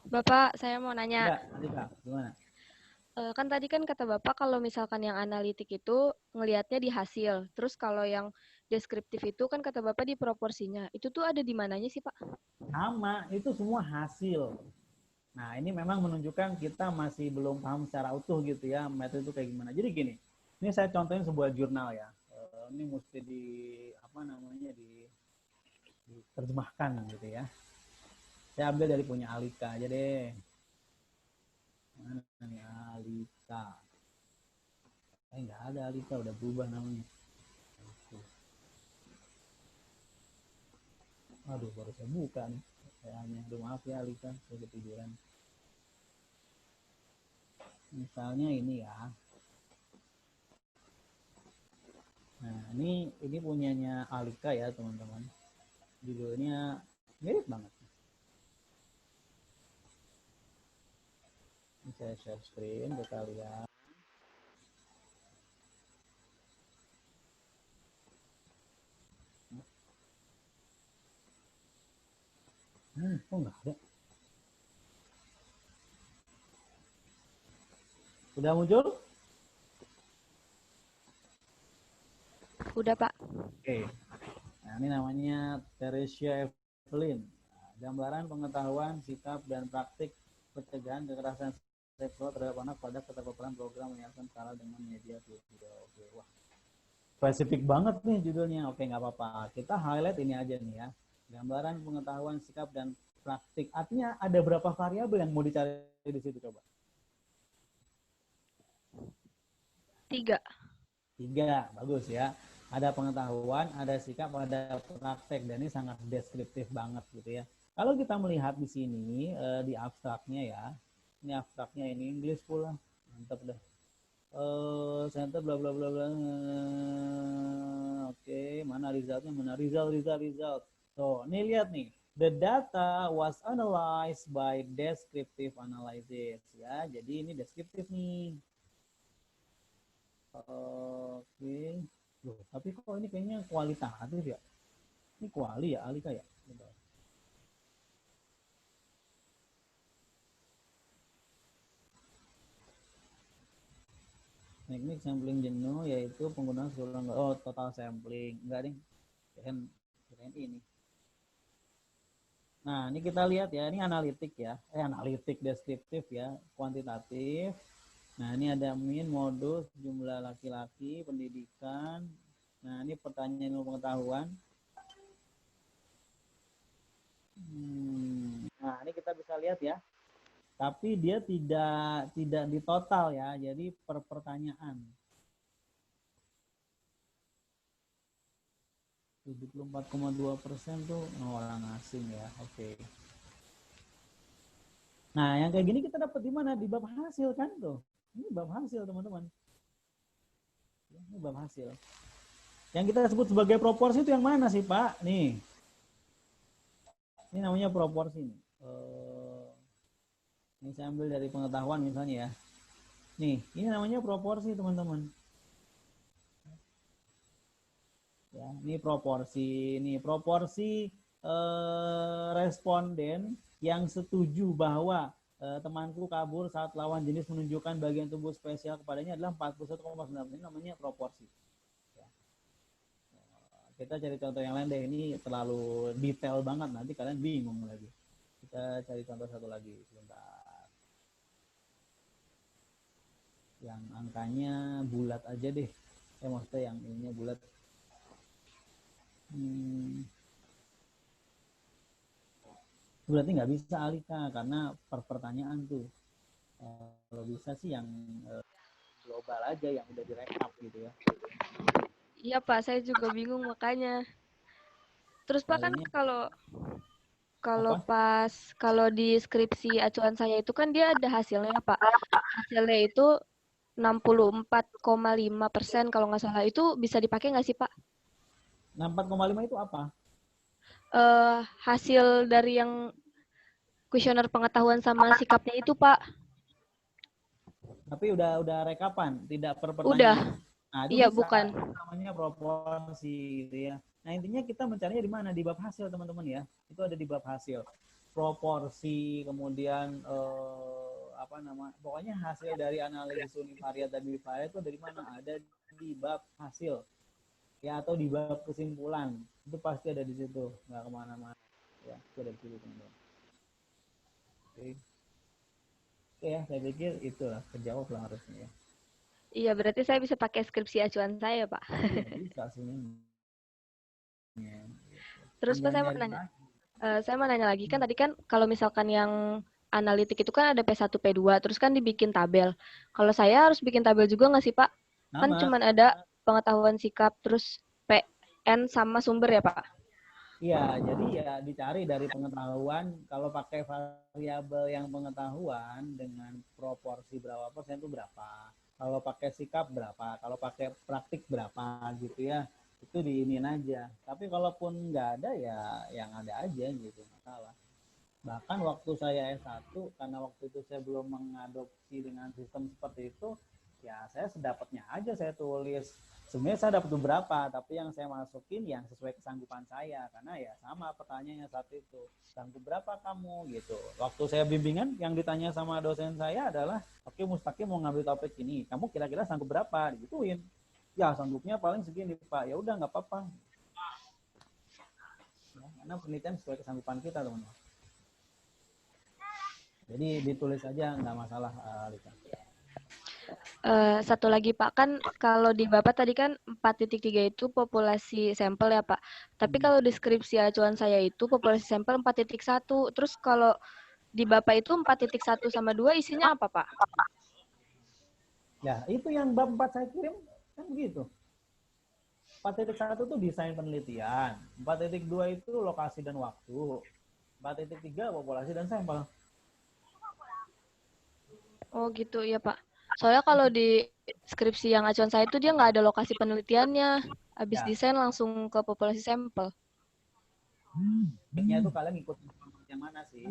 Bapak, saya mau nanya. Enggak, Adika, gimana? Kan tadi kan kata Bapak kalau misalkan yang analitik itu ngelihatnya di hasil. Terus kalau yang deskriptif itu kan kata Bapak di proporsinya. Itu tuh ada di mananya sih, Pak? Sama, itu semua hasil. Nah, ini memang menunjukkan kita masih belum paham secara utuh gitu ya, metode itu kayak gimana. Jadi gini, ini saya contohin sebuah jurnal ya. Ini mesti diterjemahkan gitu ya. Saya ambil dari punya Alika aja deh. Mana nih Alika? Nggak ada Alika, udah berubah namanya. Aduh, baru saya buka nih. Kayaknya, aduh maaf ya Alika, saya ketiduran. Misalnya ini ya. Nah, ini punyanya Alika ya, teman-teman. Judulnya mirip banget. Ini saya share screen ke kalian. Kok nggak ada? Udah muncul? Udah, Pak. Oke. Nah, ini namanya Teresia Evelyn. Nah, gambaran pengetahuan, sikap, dan praktik pencegahan kekerasan seksual terhadap anak pada keterpaparan program yayasan skala dengan media video. Oke, wah. Spesifik banget nih judulnya. Oke, nggak apa-apa. Kita highlight ini aja nih ya. Gambaran pengetahuan, sikap, dan praktik. Artinya ada berapa variabel yang mau dicari di situ coba? 3. 3, bagus ya. Ada pengetahuan, ada sikap, ada praktek, dan ini sangat deskriptif banget gitu ya. Kalau kita melihat di sini di abstraknya ya, ini abstraknya ini Inggris pula, mantap deh. center bla bla bla bla. Oke, mana resultnya? Mana result. So, ini lihat nih. The data was analyzed by descriptive analysis ya. Jadi ini deskriptif nih. Oke. Loh, tapi kok ini kayaknya kualitatif ya? Ini kuali ya, Alika ya? Bentar. Teknik sampling jenuh yaitu penggunaan seluruh total sampling. Enggak ding. Keren ini. Nah, ini kita lihat ya, ini analitik ya. Analitik deskriptif ya, kuantitatif. Nah, ini ada min, modus, jumlah laki-laki, pendidikan. Nah, ini pertanyaan ilmu pengetahuan. Nah, ini kita bisa lihat ya. Tapi dia tidak di total ya, jadi per pertanyaan. 74,2% tuh orang asing ya. Oke. Nah, yang kayak gini kita dapat di mana? Di bab hasil kan tuh. Ini bab hasil, teman-teman. Ini bab hasil. Yang kita sebut sebagai proporsi itu yang mana sih, Pak? Nih. Ini namanya proporsi nih. Ini saya ambil dari pengetahuan misalnya ya. Nih, ini namanya proporsi, teman-teman. Ya, ini proporsi responden yang setuju bahwa temanku kabur saat lawan jenis menunjukkan bagian tubuh spesial kepadanya adalah 41,9%. Ini namanya proporsi. Ya. Kita cari contoh yang lain deh. Ini terlalu detail banget, nanti kalian bingung lagi. Kita cari contoh satu lagi sebentar. Yang angkanya bulat aja deh. Maksudnya yang ininya bulat. Berarti nggak bisa Alika karena per pertanyaan tuh. Kalau bisa sih yang global aja yang udah direkap gitu ya. Iya Pak, saya juga bingung makanya. Terus Pak kan kalau di skripsi acuan saya itu kan dia ada hasilnya Pak. Hasilnya itu 64,5% kalau nggak salah. Itu bisa dipakai nggak sih Pak? 64,5 itu apa? Hasil dari yang kuesioner pengetahuan sama sikapnya itu Pak. Tapi udah rekapan, tidak per Udah. pertanyaan. Nah, itu Iya, bisa. bukan. Itu namanya proporsi gitu ya. Nah, intinya kita mencarinya di mana? Di bab hasil, teman-teman ya. Itu ada di bab hasil. Proporsi, kemudian pokoknya hasil dari analisis univariat dan bivariat itu dari mana? Ada di bab hasil. Ya, atau di bab kesimpulan. Itu pasti ada di situ, nggak kemana-mana. Ya, itu ada di situ, teman-teman. Oke. Oke ya, saya pikir itulah terjawab lah harusnya ya. Iya, berarti saya bisa pakai skripsi acuan saya, Pak. Iya, bisa sih. Ya, Terus Pak, saya mau nanya lagi, kan tadi kan kalau misalkan yang analitik itu kan ada P1, P2, terus kan dibikin tabel. Kalau saya harus bikin tabel juga nggak sih, Pak? Kan cuma ada pengetahuan sikap, terus PN sama sumber ya, Pak? Iya, jadi ya dicari dari pengetahuan. Kalau pakai variabel yang pengetahuan dengan proporsi berapa persen itu berapa. Kalau pakai sikap berapa. Kalau pakai praktik berapa gitu ya. Itu diinin aja. Tapi kalaupun nggak ada ya yang ada aja gitu, masalah. Bahkan waktu saya S1, karena waktu itu saya belum mengadopsi dengan sistem seperti itu, ya saya sedapatnya aja saya tulis. Sebenarnya saya dapat beberapa, tapi yang saya masukin yang sesuai kesanggupan saya. Karena ya sama pertanyaannya saat itu. Sanggup berapa kamu gitu. Waktu saya bimbingan, yang ditanya sama dosen saya adalah, oke Mustaqim mau ngambil topik ini, kamu kira-kira sanggup berapa? Digituin. Ya sanggupnya paling segini Pak. Ya udah nggak apa-apa. Ya, karena penelitian sesuai kesanggupan kita teman-teman. Jadi ditulis aja nggak masalah, Lika. Satu lagi Pak, kan kalau di Bapak tadi kan 4.3 itu populasi sampel ya Pak. Tapi kalau deskripsi acuan saya itu populasi sampel 4.1. Terus kalau di Bapak itu 4.1 sama 2 isinya apa Pak? Ya, itu yang bab 4 saya kirim kan begitu. 4.1 itu desain penelitian, 4.2 itu lokasi dan waktu, 4.3 populasi dan sampel. Oh gitu ya Pak. Soalnya kalau di skripsi yang acuan saya itu dia nggak ada lokasi penelitiannya. Habis Ya, desain langsung ke populasi sampel. baiknya itu kalian ikut yang mana sih?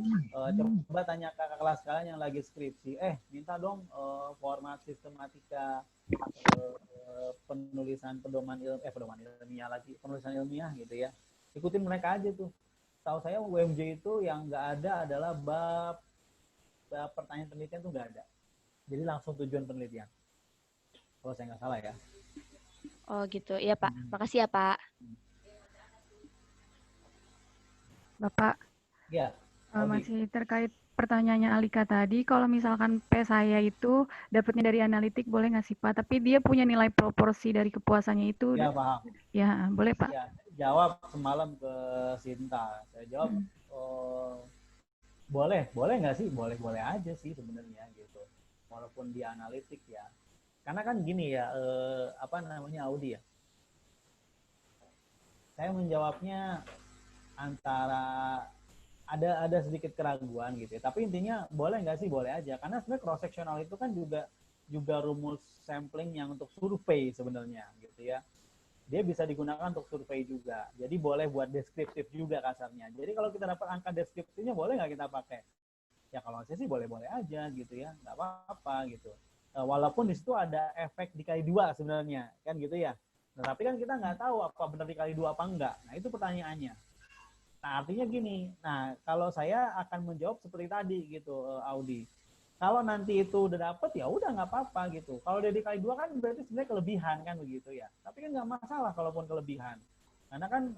Coba tanya kakak kelas kalian yang lagi skripsi, minta dong format sistematika penulisan pedoman ilmiah lagi, penulisan ilmiah gitu ya. Ikutin mereka aja tuh. Tahu saya UMJ itu yang nggak ada adalah bab pertanyaan penelitian tuh nggak ada. Jadi langsung tujuan penelitian. Kalau saya nggak salah ya. Oh gitu. Iya Pak. Makasih ya Pak. Bapak, Ya. masih terkait pertanyaannya Alika tadi, kalau misalkan P saya itu dapatnya dari analitik, boleh nggak sih Pak? Tapi dia punya nilai proporsi dari kepuasannya itu, Ya paham. ya boleh Pak? Ya, jawab semalam ke Sinta. Saya jawab, boleh nggak sih? Boleh aja sih sebenarnya gitu. Walaupun dia analitik ya. Karena kan gini ya, Audi ya. Saya menjawabnya antara ada sedikit keraguan gitu ya. Tapi intinya boleh nggak sih? Boleh aja. Karena sebenarnya cross sectional itu kan juga rumus sampling yang untuk survei sebenarnya gitu ya. Dia bisa digunakan untuk survei juga. Jadi boleh buat deskriptif juga kasarnya. Jadi kalau kita dapat angka deskriptifnya boleh nggak kita pakai? Ya kalau saya sih boleh-boleh aja gitu ya, nggak apa-apa gitu. Walaupun di situ ada efek dikali 2 sebenarnya, kan gitu ya. Nah, tapi kan kita nggak tahu apa benar dikali 2 apa enggak. Nah itu pertanyaannya. Nah artinya gini, nah kalau saya akan menjawab seperti tadi gitu, Audi. Kalau nanti itu udah dapet ya udah nggak apa-apa gitu. Kalau dia dikali 2 kan berarti sebenarnya kelebihan kan begitu ya. Tapi kan nggak masalah kalaupun kelebihan. Karena kan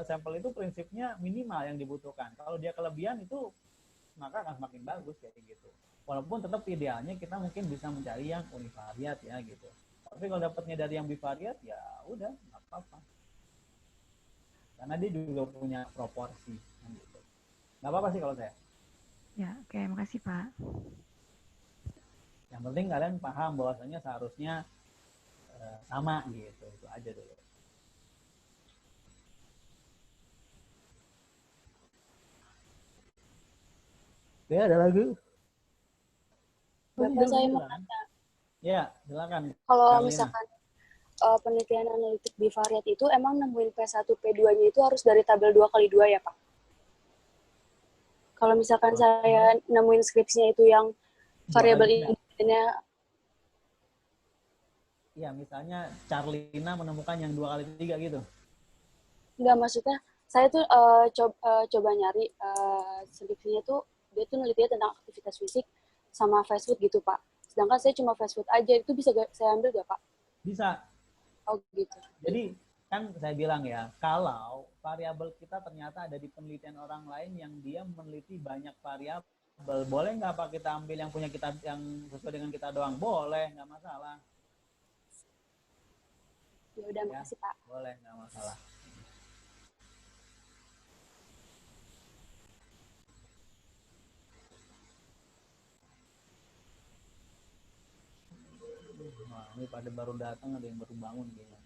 sampel itu prinsipnya minimal yang dibutuhkan. Kalau dia kelebihan itu maka akan semakin bagus kayak gitu. Walaupun tetap idealnya kita mungkin bisa mencari yang univariat ya gitu. Tapi kalau dapatnya dari yang bivariat ya udah nggak apa-apa. Karena dia juga punya proporsi gitu. Nggak apa-apa sih kalau saya. Ya, oke, makasih Pak. Yang penting kalian paham bahwasanya seharusnya sama gitu. Itu aja dulu. Oke, ada lagi? Bapak saya mau tanya. Ya, silakan. Kalau Karlina. misalkan penelitian analitik bivariat itu emang nemuin P1, P2-nya itu harus dari tabel 2x2 ya, Pak? Kalau misalkan saya nemuin skripsinya itu yang variabel independennya. Iya, misalnya Carlina menemukan yang 2x3 gitu. Enggak, maksudnya saya tuh coba nyari skripsinya tuh dia tuh nelitinya tentang aktivitas fisik sama fast food gitu, Pak. Sedangkan saya cuma fast food aja, itu bisa saya ambil gak, Pak? Bisa. Oh gitu. Jadi kan saya bilang ya, kalau variabel kita ternyata ada di penelitian orang lain yang dia meneliti banyak variabel, boleh nggak Pak kita ambil yang punya kita yang sesuai dengan kita doang? Boleh, nggak masalah. Ya udah, makasih Pak. Boleh, nggak masalah. Wah, ini pada baru datang, ada yang baru bangun kayaknya.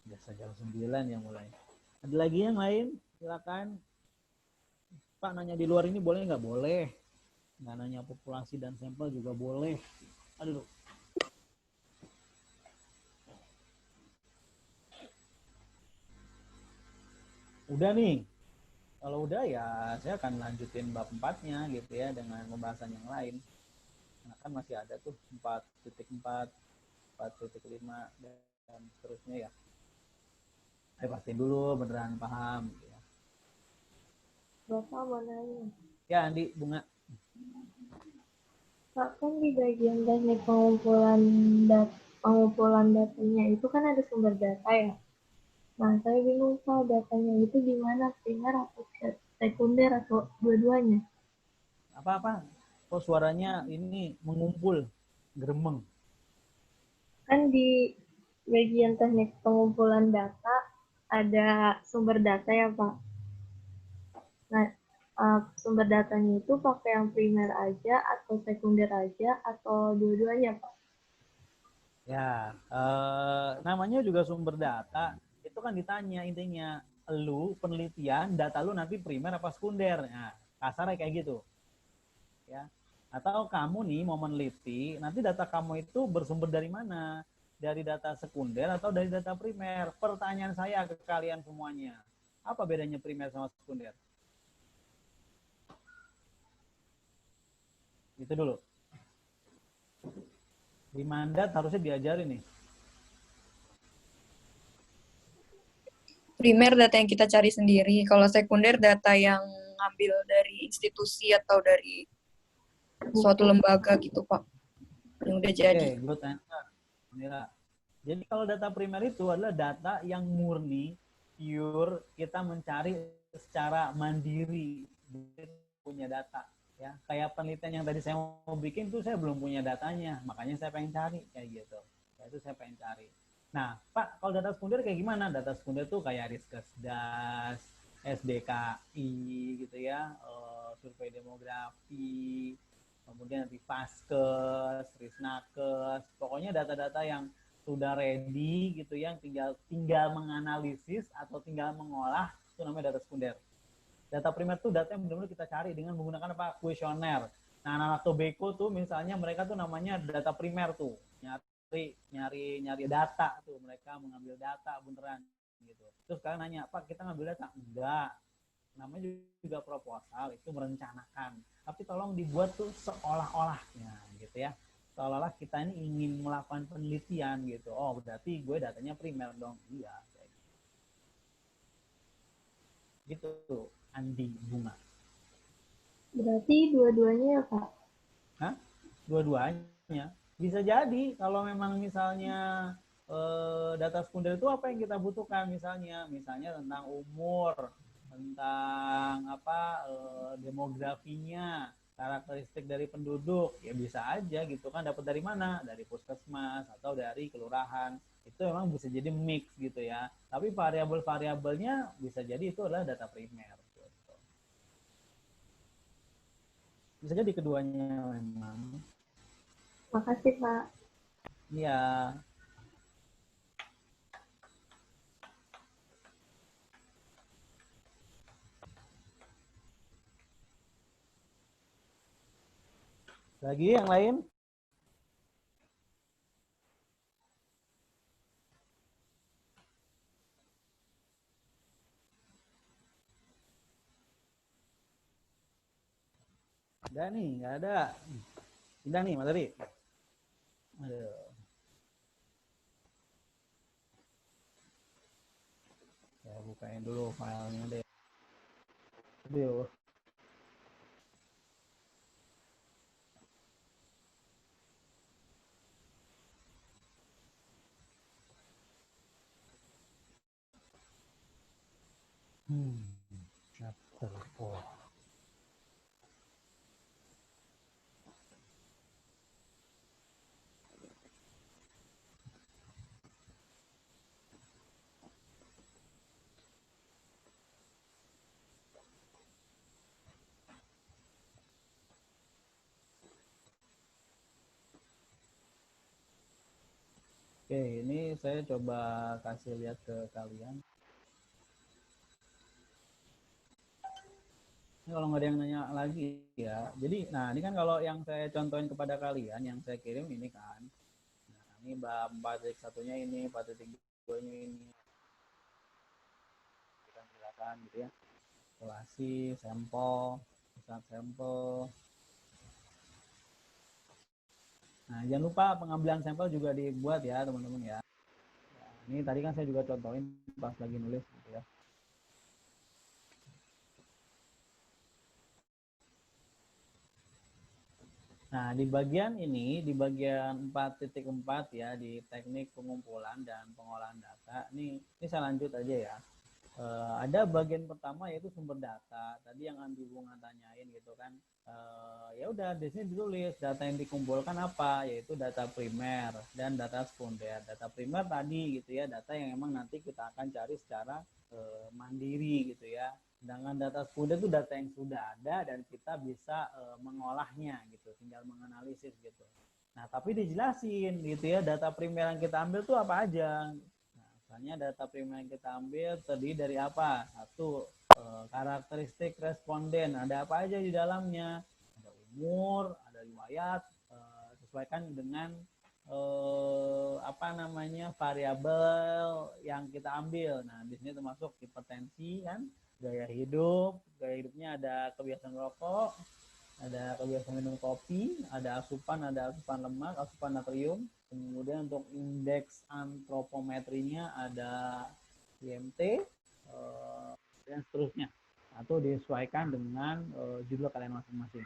Biasa jam 9 ya mulai. Ada lagi yang lain? Silakan. Pak nanya di luar ini boleh nggak? Boleh. Nggak nanya populasi dan sampel juga boleh. Aduh. Udah nih. Kalau udah ya saya akan lanjutin bab 4-nya gitu ya dengan pembahasan yang lain. Nah, kan masih ada tuh 4.4, 4.5 dan seterusnya ya. Saya pastiin dulu beneran paham gitu ya. Bapak mau nanya. Ya Andi, Bunga. Pak, kan di bagian teknik pengumpulan datanya itu kan ada sumber data ya. Nah, saya bingung Pak, datanya itu gimana? Primer atau sekunder atau dua-duanya? Apa-apa? Kok suaranya ini mengumpul, geremeng. Kan di bagian teknik pengumpulan data ada sumber data ya Pak. Nah, sumber datanya itu pakai yang primer aja atau sekunder aja atau dua-duanya Pak? Ya, namanya juga sumber data. Itu kan ditanya intinya, lu penelitian, data lu nanti primer apa sekunder. Nah, kasarnya kayak gitu. Ya. Atau kamu nih mau meneliti, nanti data kamu itu bersumber dari mana? Dari data sekunder atau dari data primer? Pertanyaan saya ke kalian semuanya. Apa bedanya primer sama sekunder? Itu dulu. Di mandat harusnya diajarin nih. Primer data yang kita cari sendiri. Kalau sekunder data yang ngambil dari institusi atau dari suatu lembaga gitu, Pak. Yang udah jadi. Oke, good answer. Mira. Jadi kalau data primer itu adalah data yang murni, pure, kita mencari secara mandiri. Punya data. Ya, kayak penelitian yang tadi saya mau bikin tuh saya belum punya datanya, makanya saya pengen cari kayak gitu. Ya, itu saya pengen cari. Nah, Pak, kalau data sekunder kayak gimana? Data sekunder tuh kayak Riskesdas, SDKI gitu ya, survei demografi, kemudian nanti Vaskes, Risnakes, pokoknya data-data yang sudah ready gitu ya, tinggal menganalisis atau tinggal mengolah, itu namanya data sekunder. Data primer tuh data yang benar-benar kita cari dengan menggunakan apa? Kuesioner. Nah, anak-anak Tobacco tuh misalnya mereka tuh namanya data primer tuh, nyari data tuh, mereka mengambil data beneran gitu. Terus kalian nanya, Pak, kita ngambil data? Enggak. Namanya juga proposal, itu merencanakan. Tapi tolong dibuat tuh seolah-olahnya gitu ya. Seolah-olah kita ini ingin melakukan penelitian gitu. Oh, berarti gue datanya primer dong. Iya. Gitu, Andi Bunga. Berarti dua-duanya ya, Pak? Hah? Dua-duanya. Bisa jadi kalau memang misalnya data sekunder itu apa yang kita butuhkan misalnya tentang umur, tentang apa demografinya, karakteristik dari penduduk, ya bisa aja gitu kan, dapat dari mana? Dari puskesmas atau dari kelurahan. Itu memang bisa jadi mix gitu ya. Tapi variabel-variabelnya bisa jadi itu adalah data primer. Gitu. Bisa jadi keduanya memang. Makasih, Pak. Iya. Lagi yang lain? Ada nih, nggak ada. Pindah nih, materi. Aduh. Saya bukain dulu filenya deh. Aduh. Chapter 4. Oke, ini saya coba kasih lihat ke kalian. Ini kalau nggak ada yang nanya lagi ya. Jadi, nah ini kan kalau yang saya contohin kepada kalian, yang saya kirim ini kan. Nah, ini 4.1-nya ini, 4.2-nya ini. Kita silakan gitu ya. Isolasi, sampel, pusat sampel. Nah, jangan lupa pengambilan sampel juga dibuat ya, teman-teman ya. Nah, ini tadi kan saya juga contohin pas lagi nulis gitu ya. Nah, di bagian ini, di bagian 4.4 ya, di teknik pengumpulan dan pengolahan data, ini saya lanjut aja ya. Ada bagian pertama yaitu sumber data. Tadi yang Andi Bunga tanyain gitu kan. Ya udah di sini ditulis data yang dikumpulkan apa, yaitu data primer dan data sekunder. Data primer tadi gitu ya, data yang emang nanti kita akan cari secara mandiri gitu ya. Sedangkan data sekunder itu data yang sudah ada dan kita bisa mengolahnya gitu, tinggal menganalisis gitu. Nah, tapi dijelasin gitu ya, data primer yang kita ambil tuh apa aja. Misalnya data primer yang kita ambil terdiri dari apa? Satu, karakteristik responden. Ada apa aja di dalamnya? Ada umur, ada riwayat, sesuaikan dengan variabel yang kita ambil. Nah, di sini termasuk hipertensi kan, gaya hidupnya ada kebiasaan rokok, ada kebiasaan minum kopi, ada asupan lemak, asupan natrium. Kemudian untuk indeks antropometrinya ada IMT dan seterusnya. Atau disesuaikan dengan judul kalian masing-masing.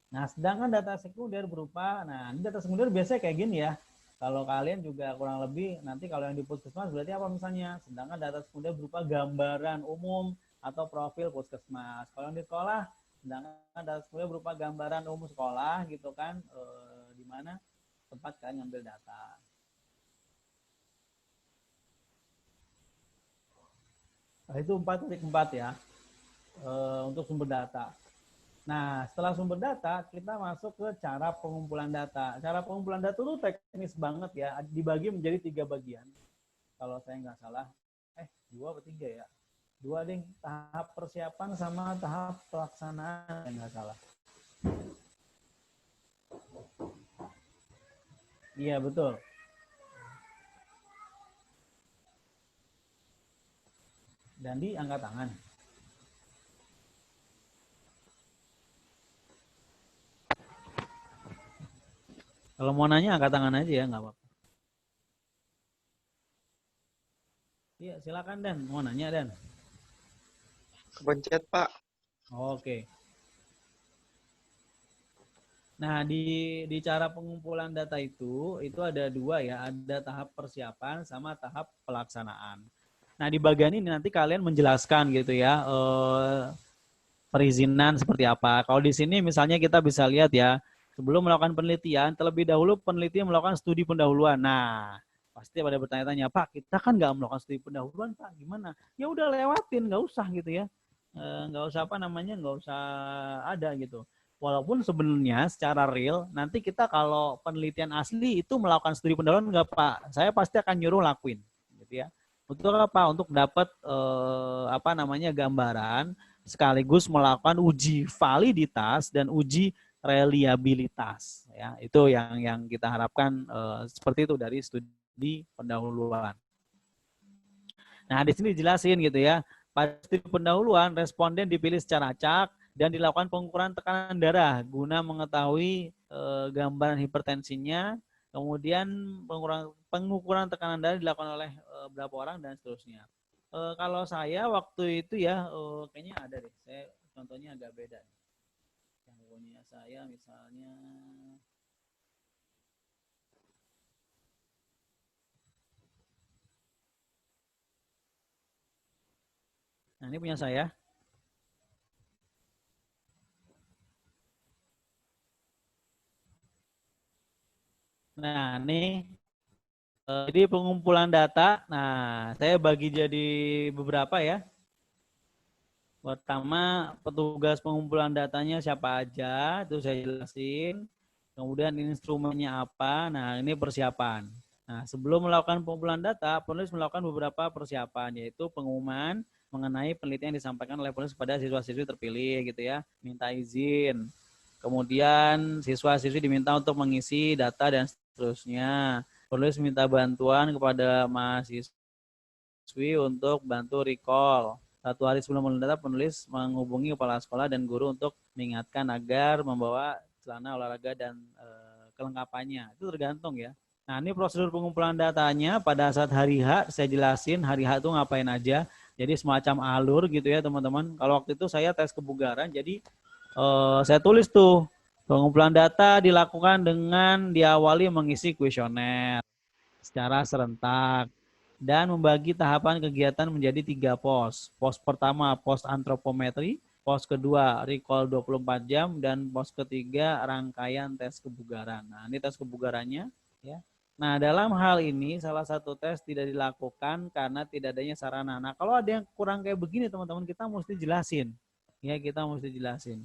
Nah, sedangkan data sekunder berupa, ini data sekunder biasanya kayak gini ya. Kalau kalian juga kurang lebih, nanti kalau yang di puskesmas berarti apa misalnya? Sedangkan data sekunder berupa gambaran umum atau profil puskesmas. Kalau yang di sekolah, sedangkan data sekunder berupa gambaran umum sekolah gitu kan, di mana tempat kalian ngambil data. Nah, itu 4.4 ya, untuk sumber data. Nah, setelah sumber data, kita masuk ke cara pengumpulan data. Cara pengumpulan data itu teknis banget ya, dibagi menjadi 3 bagian. Kalau saya nggak salah, 2 atau 3 ya? 2 ding, tahap persiapan sama tahap pelaksanaan, saya nggak salah. Iya, betul. Dan di angkat tangan. Kalau mau nanya angkat tangan aja ya, nggak apa-apa. Iya, silakan Dan. Mau nanya Dan? Kepencet, Pak. Oke. Nah, di cara pengumpulan data itu ada 2 ya, ada tahap persiapan sama tahap pelaksanaan. Nah, di bagian ini nanti kalian menjelaskan gitu ya, perizinan seperti apa. Kalau di sini misalnya kita bisa lihat ya, sebelum melakukan penelitian, terlebih dahulu peneliti melakukan studi pendahuluan. Nah, pasti pada bertanya-tanya, Pak, kita kan nggak melakukan studi pendahuluan, Pak, gimana? Ya udah lewatin, nggak usah gitu ya, nggak usah nggak usah ada gitu. Walaupun sebenarnya secara real, nanti kita kalau penelitian asli itu melakukan studi pendahuluan nggak, Pak? Saya pasti akan nyuruh lakuin, gitu ya. Untuk apa? Untuk dapat gambaran sekaligus melakukan uji validitas dan uji reliabilitas ya, itu yang kita harapkan seperti itu dari studi pendahuluan. Nah, di sini dijelasin gitu ya, pada studi pendahuluan responden dipilih secara acak dan dilakukan pengukuran tekanan darah guna mengetahui gambaran hipertensinya, kemudian pengukuran tekanan darah dilakukan oleh berapa orang dan seterusnya. Kalau saya waktu itu ya kayaknya ada deh, saya contohnya agak beda. Punya saya misalnya, nah ini punya saya. Nah ini jadi pengumpulan data. Nah, saya bagi jadi beberapa ya. Pertama, petugas pengumpulan datanya siapa aja, itu saya jelasin. Kemudian instrumennya apa, nah ini persiapan. Nah, sebelum melakukan pengumpulan data, penulis melakukan beberapa persiapan, yaitu pengumuman mengenai penelitian yang disampaikan oleh penulis pada siswa-siswi terpilih gitu ya, minta izin. Kemudian siswa-siswi diminta untuk mengisi data dan seterusnya. Penulis minta bantuan kepada mahasiswi untuk bantu recall. 1 hari sebelum penelitian, penulis menghubungi kepala sekolah dan guru untuk mengingatkan agar membawa celana olahraga dan kelengkapannya. Itu tergantung ya. Nah, ini prosedur pengumpulan datanya pada saat hari H, saya jelasin hari H itu ngapain aja. Jadi semacam alur gitu ya teman-teman. Kalau waktu itu saya tes kebugaran, jadi saya tulis tuh, pengumpulan data dilakukan dengan diawali mengisi kuesioner secara serentak dan membagi tahapan kegiatan menjadi 3 pos. Pos pertama, pos antropometri. Pos kedua, recall 24 jam. Dan pos ketiga, rangkaian tes kebugaran. Nah, ini tes kebugarannya. Ya. Nah, dalam hal ini, salah satu tes tidak dilakukan karena tidak adanya sarana. Nah, kalau ada yang kurang kayak begini, teman-teman, kita mesti jelasin. Ya, kita mesti jelasin.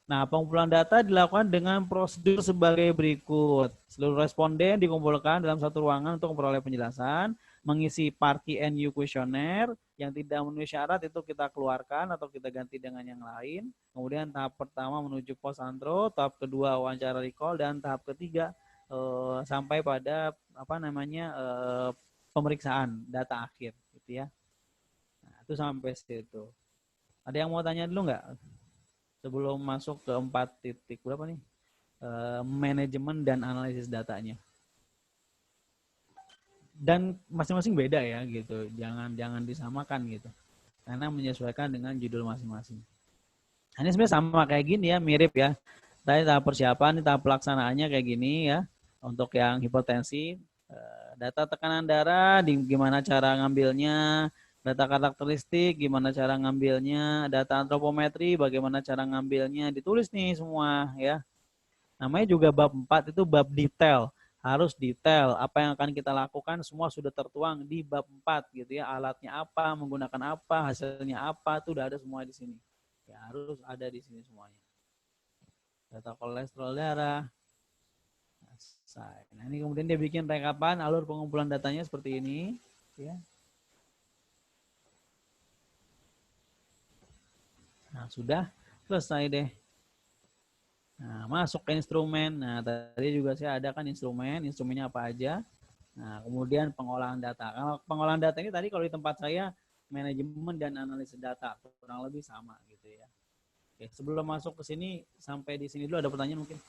Nah, pengumpulan data dilakukan dengan prosedur sebagai berikut. Seluruh responden dikumpulkan dalam satu ruangan untuk memperoleh penjelasan. mengisi part Q&U kuesioner yang tidak memenuhi syarat itu kita keluarkan atau kita ganti dengan yang lain. Kemudian tahap pertama menuju post antro, tahap kedua wawancara recall, dan tahap ketiga sampai pada pemeriksaan data akhir gitu ya. Nah, itu sampai situ. Ada yang mau tanya dulu nggak sebelum masuk ke 4 titik berapa nih? Manajemen dan analisis datanya. Dan masing-masing beda ya gitu. Jangan disamakan gitu. Karena menyesuaikan dengan judul masing-masing. Ini sebenarnya sama kayak gini ya, mirip ya. Tadi tahap persiapan, tahap pelaksanaannya kayak gini ya. Untuk yang hipertensi, data tekanan darah, gimana cara ngambilnya, data karakteristik, gimana cara ngambilnya, data antropometri, bagaimana cara ngambilnya, ditulis nih semua ya. Namanya juga bab 4 itu bab detail. Harus detail, apa yang akan kita lakukan semua sudah tertuang di bab 4 gitu ya. Alatnya apa, menggunakan apa, hasilnya apa, itu udah ada semua di sini. Ya, harus ada di sini semuanya. Data kolesterol darah. Nah, ini kemudian dia bikin rekapan alur pengumpulan datanya seperti ini, ya. Nah, sudah selesai deh. Nah, masuk ke instrumen. Nah, tadi juga saya ada kan instrumennya apa aja. Nah, kemudian pengolahan data. Kalau pengolahan data ini tadi kalau di tempat saya manajemen dan analisis data kurang lebih sama gitu ya. Oke, sebelum masuk ke sini sampai di sini dulu ada pertanyaan mungkin.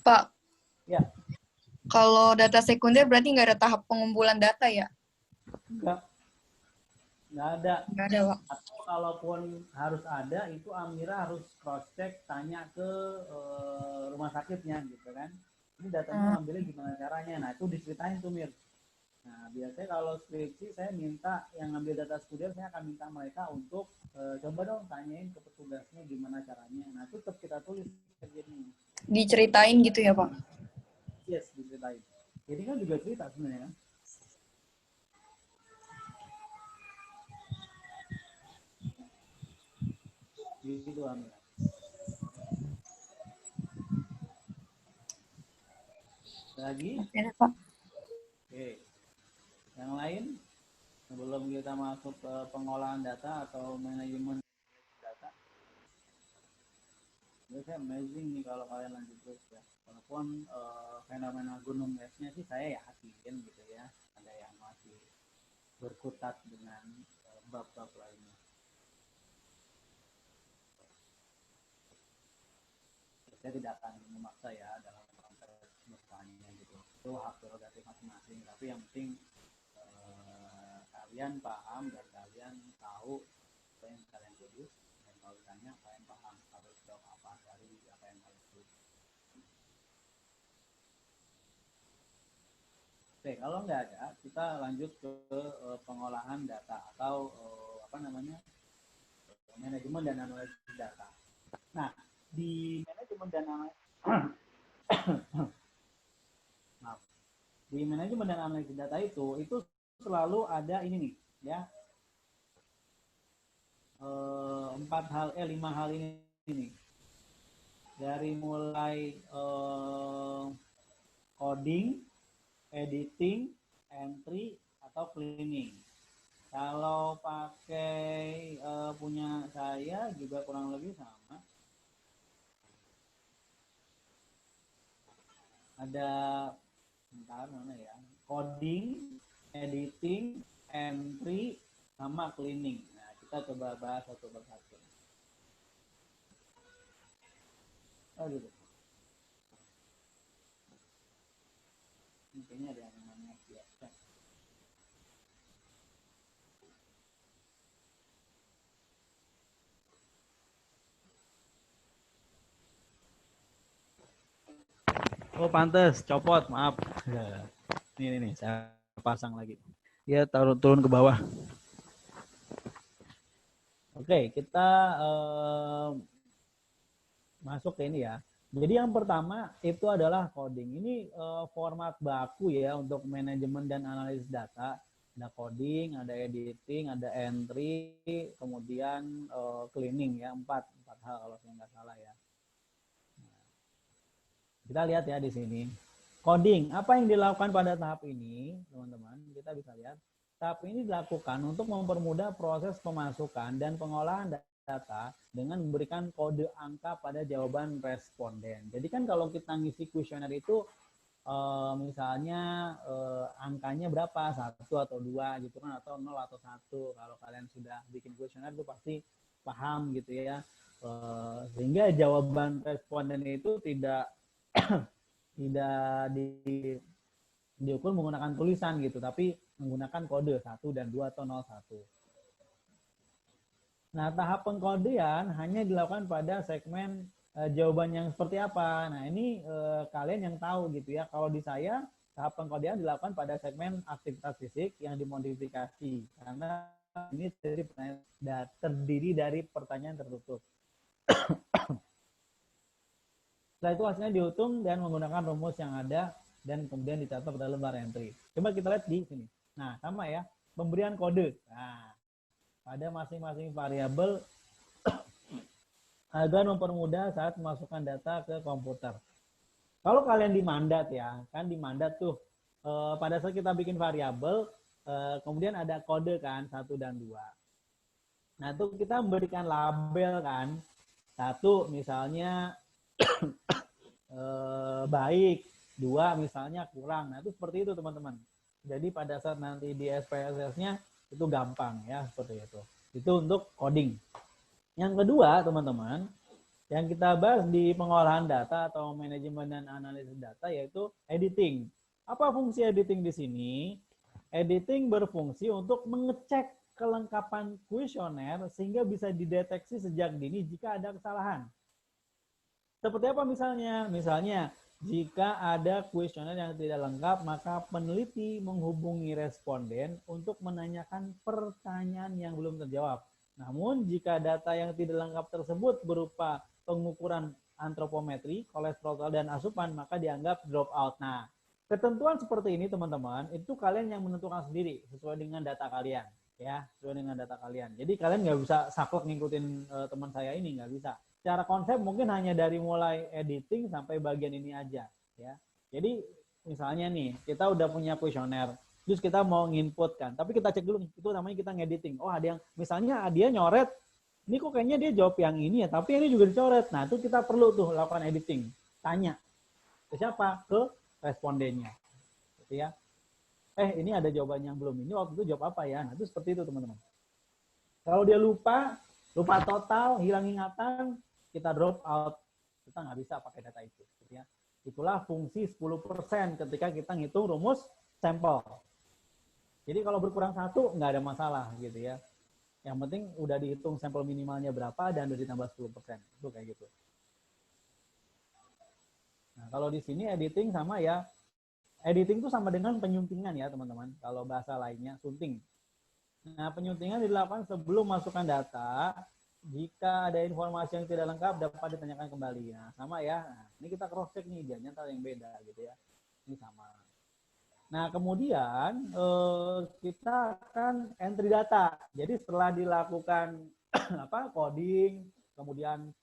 Pak, ya. Kalau data sekunder berarti nggak ada tahap pengumpulan data ya? Nggak ada. Nggak ada, Pak. Atau kalaupun harus ada, itu Amira harus cross check, tanya ke rumah sakitnya gitu kan. Ini datanya ngambilnya gimana caranya? Nah, itu diceritain tuh Mir. Nah, biasanya kalau skripsi saya minta yang ngambil data sekunder, saya akan minta mereka untuk coba dong tanyain ke petugasnya gimana caranya. Nah, itu tetap kita tulis kerjanya. Diceritain gitu ya, Pak? Yes, diceritain. Jadi kan juga cerita sebenarnya kan. Gitu Amira. Lagi? Oke, Pak. Oke. Yang lain? Sebelum kita masuk ke pengolahan data atau manajemen data. Jadi saya amazing nih kalau kalian lanjut terus ya. Walaupun fenomena gunung esnya sih saya yakin gitu ya. Ada yang masih berkutat dengan bab-bab lainnya. Saya tidak akan memaksa ya dalam konteks bertanya gitu. Itu hak prerogatif masing-masing. Tapi yang penting kalian paham dan kalian tahu apa yang kalian tulis, dan kalau ditanya kalian paham harus jawab apa dari apa yang kalian tulis. Oke, kalau nggak ada, kita lanjut ke pengolahan data atau manajemen dan analisis data. Nah, di manajemen dan di manajemen dan analisis data itu selalu ada ini nih ya, 5 hal ini nih, dari mulai coding, editing, entry atau cleaning. Kalau pakai punya saya juga kurang lebih sama. Ada mana ya? Coding, editing, entry, sama cleaning. Nah, kita coba bahas satu persatu. Gitu. Mungkin ada yang namanya biasa. Oh, pantes, copot, maaf. Ini saya pasang lagi. Ya, turun ke bawah. Oke, kita masuk ke ini ya. Jadi yang pertama itu adalah coding. Ini format baku ya untuk manajemen dan analisis data. Ada coding, ada editing, ada entry, kemudian cleaning ya, 4 hal kalau saya nggak salah ya. Kita lihat ya di sini. coding. Apa yang dilakukan pada tahap ini, teman-teman? Kita bisa lihat. Tahap ini dilakukan untuk mempermudah proses pemasukan dan pengolahan data dengan memberikan kode angka pada jawaban responden. Jadi kan kalau kita ngisi kuesioner itu misalnya angkanya berapa, 1 atau 2 gitu kan, atau 0 atau 1. Kalau kalian sudah bikin kuesioner itu pasti paham gitu ya. Sehingga jawaban responden itu tidak diukur menggunakan tulisan gitu, tapi menggunakan kode 1 dan 2 atau 01. Nah, tahap pengkodean hanya dilakukan pada segmen jawaban yang seperti apa. Nah, ini kalian yang tahu gitu ya. Kalau di saya, tahap pengkodean dilakukan pada segmen aktivitas fisik yang dimodifikasi. Karena ini terdiri dari pertanyaan tertutup. Setelah itu hasilnya dihitung dan menggunakan rumus yang ada dan kemudian dicatat pada lembar entry. Coba kita lihat di sini. Nah, sama ya, pemberian kode. Nah, pada masing-masing variabel agar mempermudah saat memasukkan data ke komputer. Kalau kalian di mandat ya, kan di mandat tuh pada saat kita bikin variabel, kemudian ada kode kan 1 dan 2. Nah, itu kita memberikan label kan. 1 misalnya baik, 2 misalnya kurang. Nah, itu seperti itu teman-teman. Jadi pada saat nanti di SPSS-nya itu gampang ya, seperti itu. Itu untuk coding. Yang kedua teman-teman, yang kita bahas di pengolahan data atau manajemen dan analisis data yaitu editing. Apa fungsi editing di sini? Editing berfungsi untuk mengecek kelengkapan kuesioner sehingga bisa dideteksi sejak dini jika ada kesalahan. Seperti apa misalnya? Misalnya, jika ada kuesioner yang tidak lengkap, maka peneliti menghubungi responden untuk menanyakan pertanyaan yang belum terjawab. Namun, jika data yang tidak lengkap tersebut berupa pengukuran antropometri, kolesterol dan asupan, maka dianggap drop out. Nah, ketentuan seperti ini teman-teman, itu kalian yang menentukan sendiri sesuai dengan data kalian. Ya, sesuai dengan data kalian. Jadi kalian nggak bisa saklek ngikutin teman saya ini, nggak bisa. Secara konsep mungkin hanya dari mulai editing sampai bagian ini aja ya. Jadi misalnya nih kita udah punya kuesioner, terus kita mau nginput kan, tapi kita cek dulu itu namanya kita ngediting. Oh ada yang misalnya dia nyoret, ini kok kayaknya dia jawab yang ini ya, tapi ini juga dicoret. Nah itu kita perlu tuh lakukan editing, tanya ke siapa, ke respondennya, gitu ya. Ini ada jawaban yang belum ini waktu itu jawab apa ya? Nah itu seperti itu teman-teman. Kalau dia lupa total, hilang ingatan, kita drop out, kita nggak bisa pakai data itu. Gitu ya. Itulah fungsi 10% ketika kita ngitung rumus sampel. Jadi kalau berkurang 1 nggak ada masalah gitu ya. Yang penting udah dihitung sampel minimalnya berapa dan udah ditambah 10%. Itu kayak gitu. Nah kalau di sini editing sama ya, editing itu sama dengan penyuntingan ya teman-teman. Kalau bahasa lainnya sunting. Nah penyuntingan dilakukan sebelum masukkan data. Jika ada informasi yang tidak lengkap dapat ditanyakan kembali. Nah, sama ya. Nah, ini kita cross check nih, jangan nyata yang beda gitu ya. Ini sama. Nah, kemudian kita akan entry data. Jadi setelah dilakukan coding, kemudian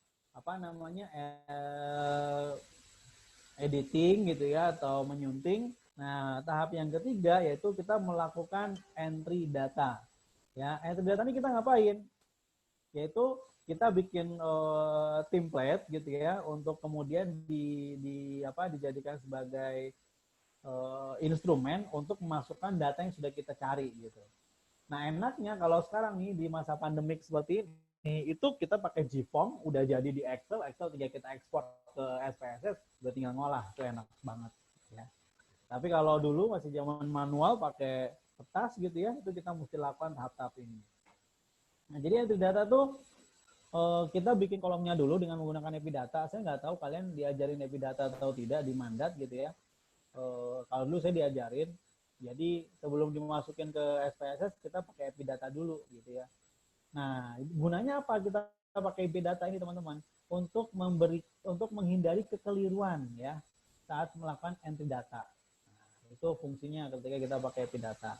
editing gitu ya atau menyunting. Nah, tahap yang ketiga yaitu kita melakukan entry data. Ya, entry data ini kita ngapain? Yaitu kita bikin template gitu ya untuk kemudian dijadikan sebagai instrumen untuk memasukkan data yang sudah kita cari gitu. Nah enaknya kalau sekarang nih di masa pandemik seperti ini itu kita pakai GForm udah jadi di Excel tinggal kita ekspor ke SPSS udah tinggal ngolah, itu enak banget ya. Tapi kalau dulu masih zaman manual pakai kertas gitu ya, itu kita mesti lakukan tahap-tahap ini. Nah, jadi entry data tuh kita bikin kolomnya dulu dengan menggunakan Epidata. Saya nggak tahu kalian diajarin Epidata atau tidak di mandat gitu ya. Kalau dulu saya diajarin. Jadi sebelum dimasukin ke SPSS kita pakai Epidata dulu gitu ya. Nah, gunanya apa kita pakai Epidata ini teman-teman? Untuk menghindari kekeliruan ya saat melakukan entry data. Nah, itu fungsinya ketika kita pakai Epidata.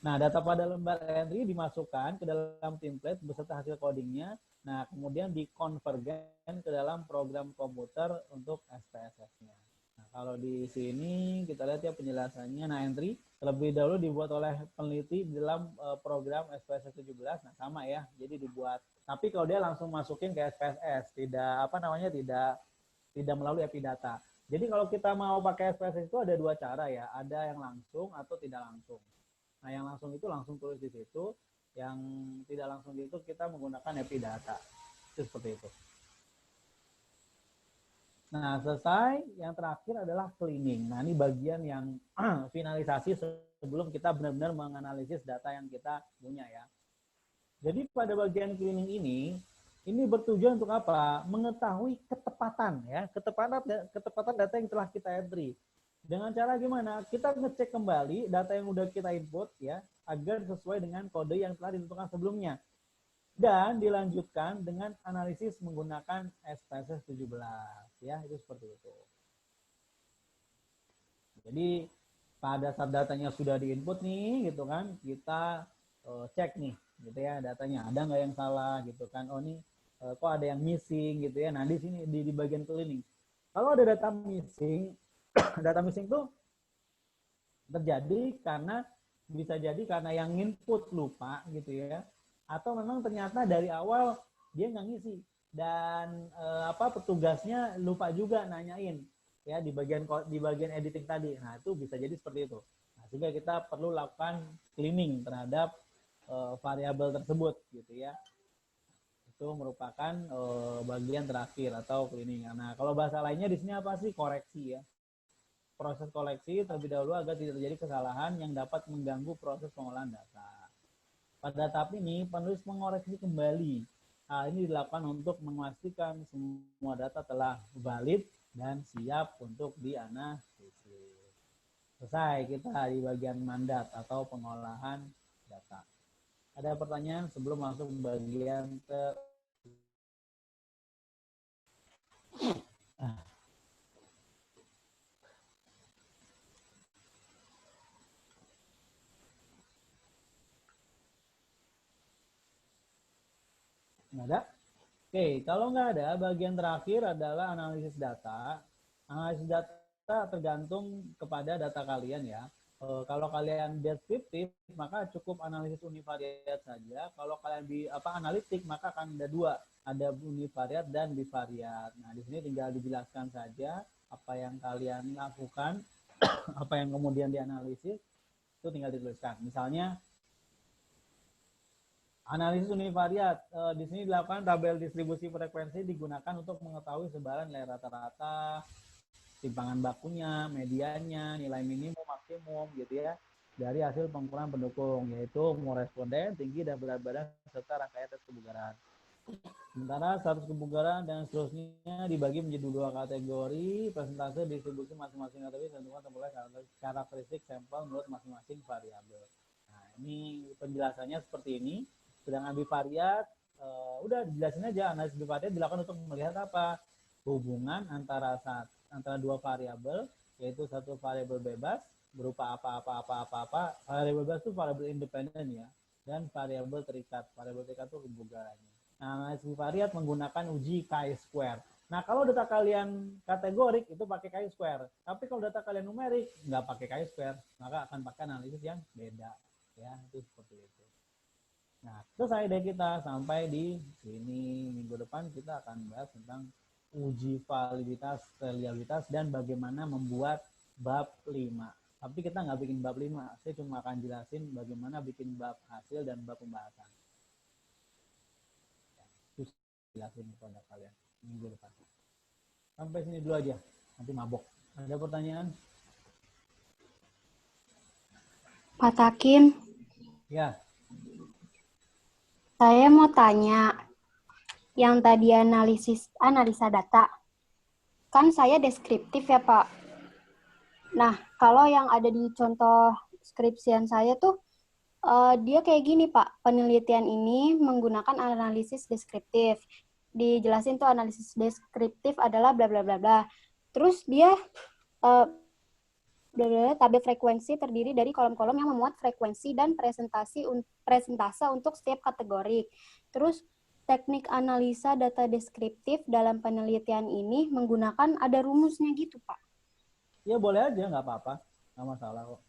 Nah, data pada lembar entry dimasukkan ke dalam template beserta hasil codingnya. Nah, kemudian dikonvergen ke dalam program komputer untuk SPSS-nya. Kalau di sini kita lihat ya penjelasannya. Nah, entry terlebih dahulu dibuat oleh peneliti dalam program SPSS 17. Nah, sama ya. Jadi dibuat. Tapi kalau dia langsung masukin ke SPSS, tidak tidak melalui Epidata. Jadi kalau kita mau pakai SPSS itu ada dua cara ya. Ada yang langsung atau tidak langsung. Nah, yang langsung itu langsung tulis di situ. Yang tidak langsung itu kita menggunakan Epidata. Itu seperti itu. Nah, selesai. Yang terakhir adalah cleaning. Nah, ini bagian yang finalisasi sebelum kita benar-benar menganalisis data yang kita punya ya. Jadi pada bagian cleaning ini bertujuan untuk apa? Mengetahui ketepatan ya, ketepatan data yang telah kita entry. Dengan cara gimana? Kita ngecek kembali data yang udah kita input ya, agar sesuai dengan kode yang telah ditentukan sebelumnya. Dan dilanjutkan dengan analisis menggunakan SPSS 17 ya, itu seperti itu. Jadi pada saat datanya sudah diinput nih gitu kan, kita cek nih gitu ya datanya, ada nggak yang salah gitu kan. Oh nih kok ada yang missing gitu ya. Nah, di sini di bagian cleaning. Kalau ada data missing, data missing tuh terjadi karena bisa jadi karena yang input lupa gitu ya. Atau memang ternyata dari awal dia nggak ngisi dan petugasnya lupa juga nanyain ya di bagian editing tadi. Nah, itu bisa jadi seperti itu. Nah, sehingga kita perlu lakukan cleaning terhadap variabel tersebut gitu ya. Itu merupakan bagian terakhir atau cleaning. Nah, kalau bahasa lainnya di sini apa sih? Koreksi ya. Proses koleksi terlebih dahulu agar tidak terjadi kesalahan yang dapat mengganggu proses pengolahan data. Pada tahap ini, penulis mengoreksi kembali. Hal ini dilakukan untuk memastikan semua data telah valid dan siap untuk dianalisis. Selesai kita di bagian mandat atau pengolahan data. Ada pertanyaan sebelum masuk bagian nggak ada? Oke, kalau nggak ada, bagian terakhir adalah analisis data. Analisis data tergantung kepada data kalian ya. Kalau kalian deskriptif, maka cukup analisis univariat saja. Kalau kalian analitik, maka akan ada dua, ada univariat dan bivariat. Nah, di sini tinggal dijelaskan saja apa yang kalian lakukan, apa yang kemudian dianalisis, itu tinggal dituliskan. Misalnya analisis univariat, di sini dilakukan tabel distribusi frekuensi digunakan untuk mengetahui sebaran nilai rata-rata, timpangan bakunya, mediannya, nilai minimum, maksimum gitu ya, dari hasil pengukuran pendukung, yaitu umur responden, tinggi dan berat badan, serta rangkaian tes kebugaran. Sementara status kebugaran dan seterusnya dibagi menjadi dua kategori, persentase distribusi masing-masing kategori tentukan temporer karakteristik sampel menurut masing-masing variabel. Nah, ini penjelasannya seperti ini. Sedangkan bivariat, udah dijelasin aja, analisis bivariat dilakukan untuk melihat apa? Hubungan antara dua variabel, yaitu satu variabel bebas berupa apa. Variabel bebas itu variabel independen ya, dan variabel terikat. Variabel terikat itu kebugarannya. Nah, analisis bivariat menggunakan uji chi-square. Nah, kalau data kalian kategorik itu pakai chi-square, tapi kalau data kalian numerik nggak pakai chi-square, maka akan pakai analisis yang beda ya, itu seperti itu. Nah, selesai deh kita sampai di sini. Minggu depan kita akan bahas tentang uji validitas, reliabilitas, dan bagaimana membuat bab 5. Tapi kita nggak bikin bab 5, saya cuma akan jelasin bagaimana bikin bab hasil dan bab pembahasan. Ya, terus jelasin kepada kalian minggu depan. Sampai sini dulu aja, nanti mabok. Ada pertanyaan? Pak Takim. Ya. Saya mau tanya, yang tadi analisa data, kan saya deskriptif ya Pak. Nah, kalau yang ada di contoh skripsian saya tuh, dia kayak gini Pak, penelitian ini menggunakan analisis deskriptif. Dijelasin tuh analisis deskriptif adalah bla bla bla bla. Terus dia tabel frekuensi terdiri dari kolom-kolom yang memuat frekuensi dan presentase untuk setiap kategori. Terus teknik analisa data deskriptif dalam penelitian ini menggunakan ada rumusnya gitu Pak. Ya boleh aja, nggak apa-apa, nggak masalah kok.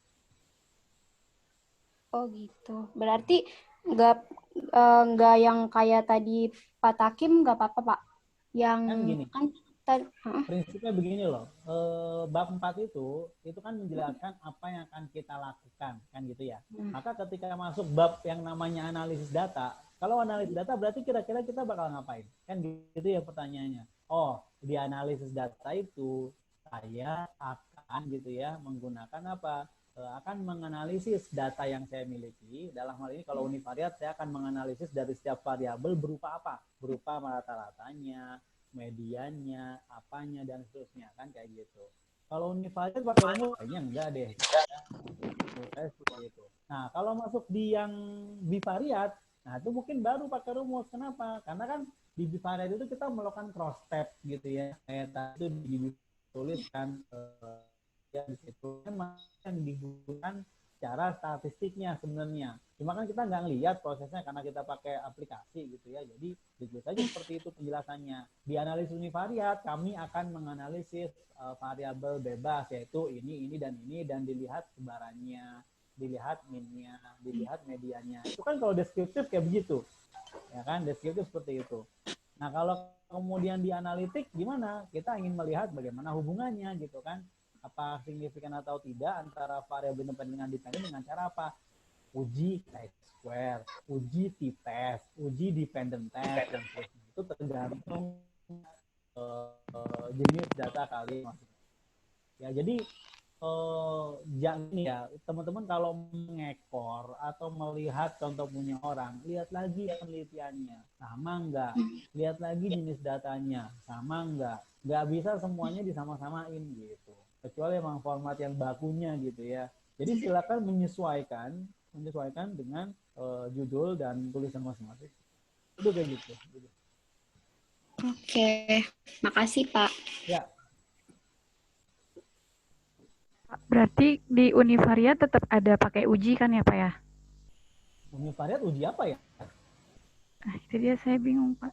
Oh gitu. Berarti nggak nggak yang kayak tadi Pak Takim nggak apa-apa Pak. Yang Kan gini, kan prinsipnya begini loh, bab 4 itu kan menjelaskan apa yang akan kita lakukan, kan gitu ya. Maka ketika masuk bab yang namanya analisis data, kalau analisis data berarti kira-kira kita bakal ngapain? Kan gitu ya pertanyaannya. Oh, di analisis data itu saya akan gitu ya menggunakan apa? Akan menganalisis data yang saya miliki. Dalam hal ini kalau univariat saya akan menganalisis dari setiap variabel berupa apa? Berupa rata-ratanya, mediannya, apanya, dan seterusnya, kan kayak gitu. Kalau univariat pakai rumus, kayaknya enggak deh. Menurut saya seperti itu. Nah, kalau masuk di yang bivariat, nah itu mungkin baru pakai rumus. Kenapa? Karena kan di bivariat itu kita melakukan cross step gitu ya. Kayak tadi itu dituliskan ya di situ kan yang digunakan cara statistiknya sebenarnya. Cuma kan kita nggak ngelihat prosesnya karena kita pakai aplikasi gitu ya. Jadi ditulis saja seperti itu penjelasannya. Di analisis univariat kami akan menganalisis variabel bebas yaitu ini dan dilihat sebarannya, dilihat minnya, dilihat medianya. Itu kan kalau deskriptif kayak begitu. Ya kan, deskriptif seperti itu. Nah, kalau kemudian di analitik gimana? Kita ingin melihat bagaimana hubungannya gitu kan. Apa signifikan atau tidak antara variabel independen dengan dependen dengan cara apa? Uji chi-square, uji t-test, uji dependent test, dan seterusnya. Itu tergantung jenis data kali. Ya, jadi jangan ya teman-teman kalau mengekor atau melihat contoh punya orang, lihat lagi penelitiannya sama enggak, lihat lagi jenis datanya sama enggak, bisa semuanya disama-samain gitu, kecuali emang format yang bakunya gitu ya. Jadi silakan menyesuaikan dengan judul dan tulisan masing-masing. Itu kayak gitu. Oke, makasih Pak. Ya. Berarti di univariat tetap ada pakai uji kan ya Pak ya? Univariat uji apa ya? Nah, itu dia saya bingung Pak.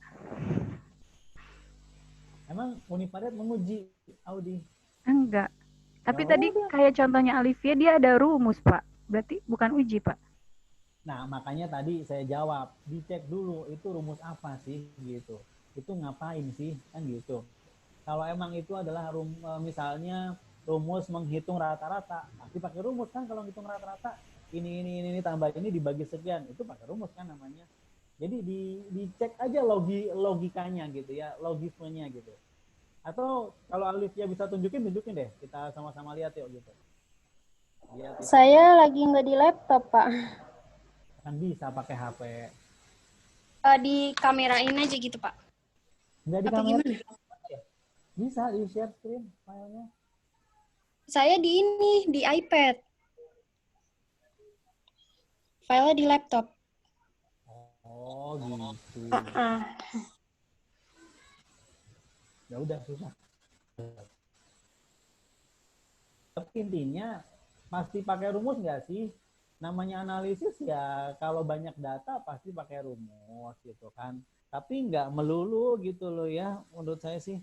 Emang univariat menguji, Audi? Enggak. Tapi Ya tadi udah. kayak contohnya Alivia dia ada rumus Pak. Berarti bukan uji Pak. Nah, makanya tadi saya jawab, dicek dulu itu rumus apa sih gitu. Itu ngapain sih kan gitu. Kalau emang itu adalah misalnya rumus menghitung rata-rata, pasti pakai rumus kan kalau hitung rata-rata. Ini tambah ini dibagi sekian, itu pakai rumus kan namanya. Jadi dicek aja logikanya gitu ya, logismenya gitu. Atau kalau Alivia bisa tunjukin deh, kita sama-sama lihat yuk gitu. Lihat itu. Saya lagi nggak di laptop Pak. Kan bisa pakai HP. Di kamerain aja gitu Pak. Nggak di Apa kamera. gimana? Bisa di share screen filenya. Saya di iPad. Filenya di laptop. Oh gitu. Ya udah susah. Tapi intinya pasti pakai rumus nggak sih? Namanya analisis ya kalau banyak data pasti pakai rumus gitu kan. Tapi nggak melulu gitu loh ya menurut saya sih.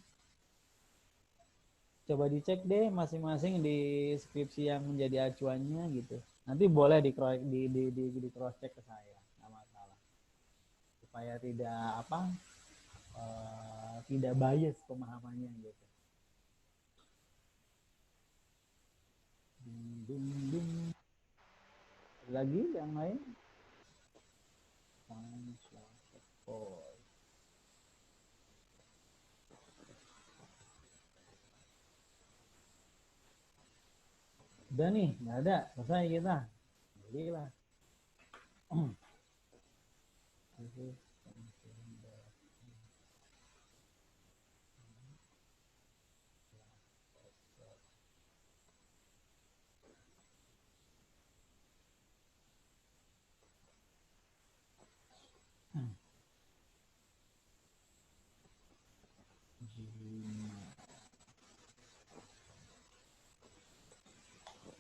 Coba dicek deh masing-masing di skripsi yang menjadi acuannya gitu. Nanti boleh di cross check ke saya, nggak masalah. Supaya tidak bias pemahamannya gitu. Lagi yang lain? Udah nih, nggak ada, selesai kita. Belilah.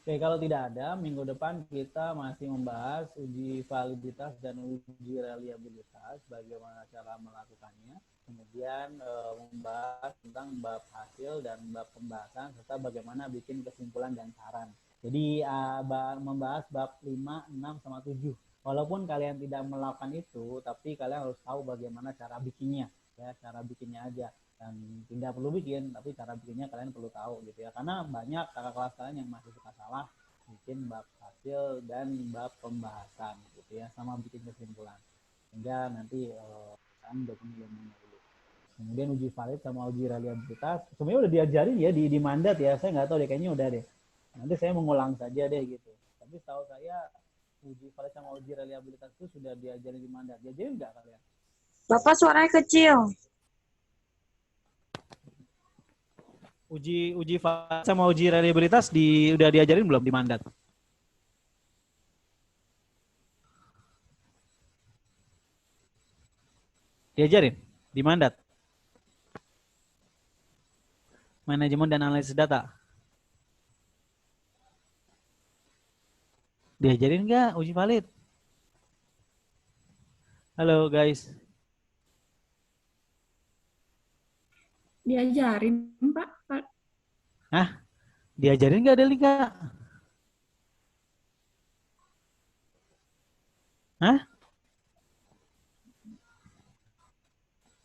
Oke, kalau tidak ada, minggu depan kita masih membahas uji validitas dan uji reliabilitas, bagaimana cara melakukannya. Kemudian membahas tentang bab hasil dan bab pembahasan, serta bagaimana bikin kesimpulan dan saran. Jadi membahas bab 5, 6, sama 7. Walaupun kalian tidak melakukan itu, tapi kalian harus tahu bagaimana cara bikinnya. Ya, cara bikinnya aja. Dan tidak perlu bikin, tapi cara bikinnya kalian perlu tahu gitu ya, karena banyak kakak kelas kalian yang masih suka salah bikin bab hasil dan bab pembahasan gitu ya, sama bikin kesimpulan, sehingga nanti kalian udah punya ilmunya dulu. Kemudian uji valid sama uji reliabilitas sebenarnya udah diajarin ya di mandat ya, saya nggak tahu deh, kayaknya udah deh, nanti saya mengulang saja deh gitu, tapi setahu saya uji valid sama uji reliabilitas itu sudah diajarin di mandat. Diajarin nggak kalian? Bapak suaranya kecil. Uji valid sama uji reliabilitas udah diajarin belum di mandat? Diajarin di mandat. Manajemen dan analisis data. Diajarin nggak uji valid? Halo guys. Diajarin, Pak. Hah? Diajarin nggak Delika? Hah?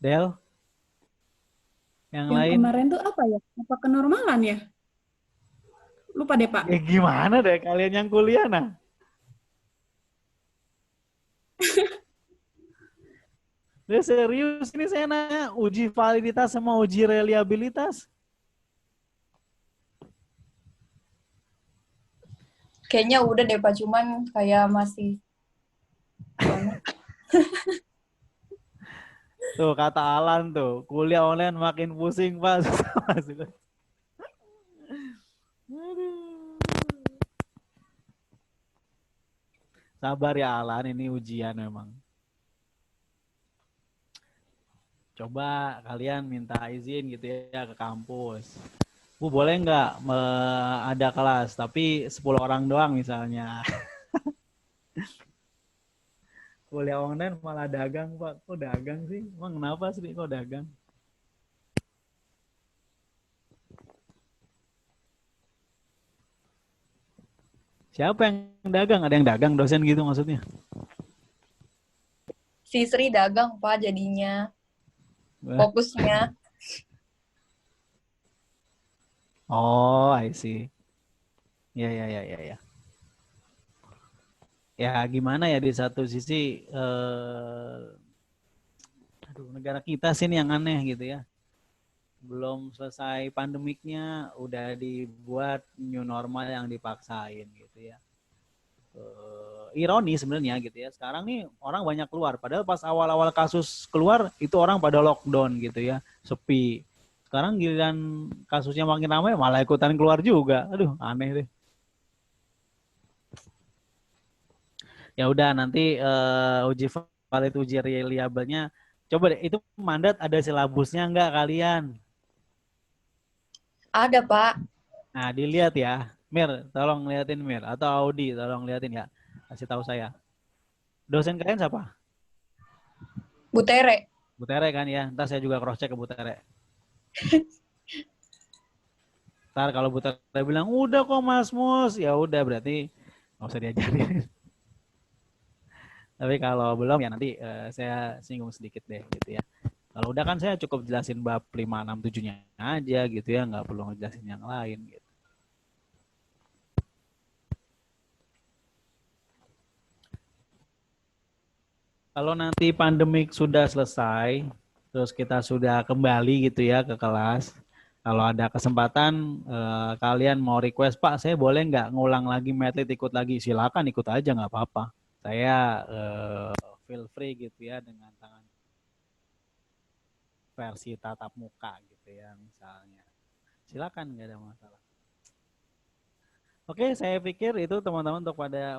Del? Yang lain? Kemarin tuh apa ya? Apa kenormalan ya? Lupa deh, Pak. Ya gimana deh kalian yang kuliah nah? Serius ini saya nanya, uji validitas sama uji reliabilitas. Kayaknya udah deh Pak, cuman kayak masih. Tuh kata Alan tuh, kuliah online makin pusing Pak. Sabar ya Alan, ini ujian memang. Coba kalian minta izin gitu ya ke kampus. Bu boleh nggak ada kelas tapi 10 orang doang misalnya. Kuliah online malah dagang Pak. Kok dagang sih? Emang kenapa sih kok dagang? Siapa yang dagang? Ada yang dagang dosen gitu maksudnya? Si Sri dagang Pak jadinya. Fokusnya. Oh, I see. Ya. Ya gimana ya, di satu sisi negara kita sih ini yang aneh gitu ya. Belum selesai pandemiknya udah dibuat new normal yang dipaksain gitu ya. Ironi sebenarnya gitu ya. Sekarang nih orang banyak keluar, padahal pas awal-awal kasus keluar itu orang pada lockdown gitu ya, sepi. Sekarang giliran kasusnya makin ramai malah ikutan keluar juga. Aduh, aneh deh. Ya udah nanti uji valid, uji reliable-nya coba deh, itu mandat ada silabusnya enggak kalian? Ada Pak. Nah dilihat ya. Mir, tolong liatin Mir. Atau Audi, tolong liatin ya. Kasih tahu saya. Dosen kalian siapa? Bu Tere. Bu Tere kan ya. Ntar saya juga cross check ke Bu Tere. Ntar kalau Bu Tere bilang udah kok Mas Mus, ya udah berarti nggak usah diajarin. Tapi kalau belum ya nanti saya singgung sedikit deh gitu ya. Kalau udah kan saya cukup jelasin bab 5, 6, 7-nya aja gitu ya, nggak perlu ngejelasin yang lain gitu. Kalau nanti pandemik sudah selesai, terus kita sudah kembali gitu ya ke kelas, kalau ada kesempatan kalian mau request, Pak saya boleh nggak ngulang lagi medlit, ikut lagi, silakan ikut aja nggak apa-apa. Saya feel free gitu ya dengan tangan versi tatap muka gitu ya misalnya. Silakan, nggak ada masalah. Oke, saya pikir itu teman-teman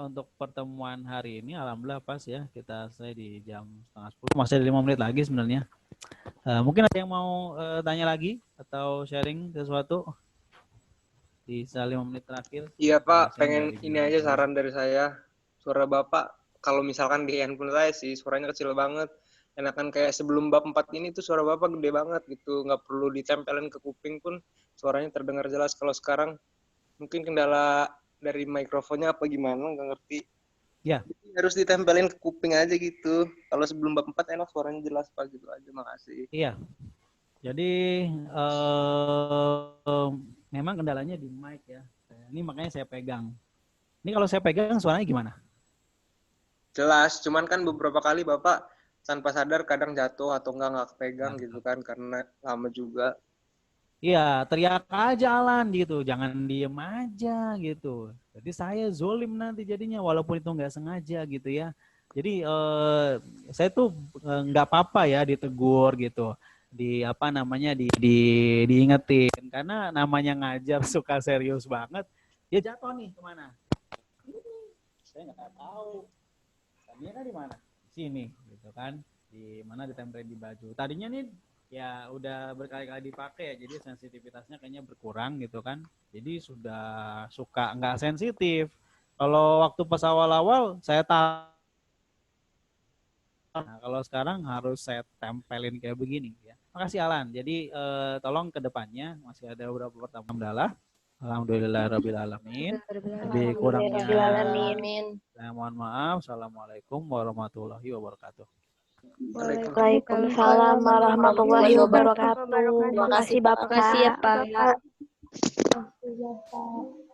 untuk pertemuan hari ini. Alhamdulillah pas ya, kita selesai di jam 9:30. Masih ada 5 menit lagi sebenarnya. Mungkin ada yang mau tanya lagi atau sharing sesuatu Sisa 5 menit terakhir. Iya Pak, Saya pengen nggak ini dibilang aja apa. saran dari saya. Suara Bapak, kalau misalkan di handphone saya sih, suaranya kecil banget. Enakan kayak sebelum bab 4 ini tuh suara Bapak gede banget gitu. Nggak perlu ditempelin ke kuping pun suaranya terdengar jelas. Kalau sekarang mungkin kendala dari mikrofonnya apa gimana, nggak ngerti. Ya. Harus ditempelin ke kuping aja gitu. Kalau sebelum bab 4 enak suaranya jelas Pak gitu aja. Makasih. Iya. Jadi memang kendalanya di mic ya. Ini makanya saya pegang. Ini kalau saya pegang suaranya gimana? Jelas, cuman kan beberapa kali Bapak tanpa sadar kadang jatuh atau nggak kepegang gitu kan karena lama juga. Iya, teriak aja Alan gitu, jangan diem aja gitu. Jadi saya zolim nanti jadinya walaupun itu nggak sengaja gitu ya. Jadi saya tuh nggak apa-apa ya ditegur gitu, di apa namanya diingetin karena namanya ngajar suka serius banget, dia jatuh nih kemana? Saya nggak tahu. Tadinya kan di mana? Sini gitu kan, di mana ditempel di baju. Tadinya nih ya udah berkali-kali dipakai ya, jadi sensitivitasnya kayaknya berkurang gitu kan. Jadi sudah suka nggak sensitif. Kalau waktu pas awal-awal saya tahu. Nah, kalau sekarang harus saya tempelin kayak begini ya. Makasih Alan. Jadi tolong ke depannya masih ada beberapa pertanyaan adalah alhamdulillahirabbil Lebih kurangnya saya mohon maaf. Assalamualaikum warahmatullahi wabarakatuh. Waalaikumsalam warahmatullahi wabarakatuh. Terima kasih Bapak. Makasih ya Pak. Iya, Pak.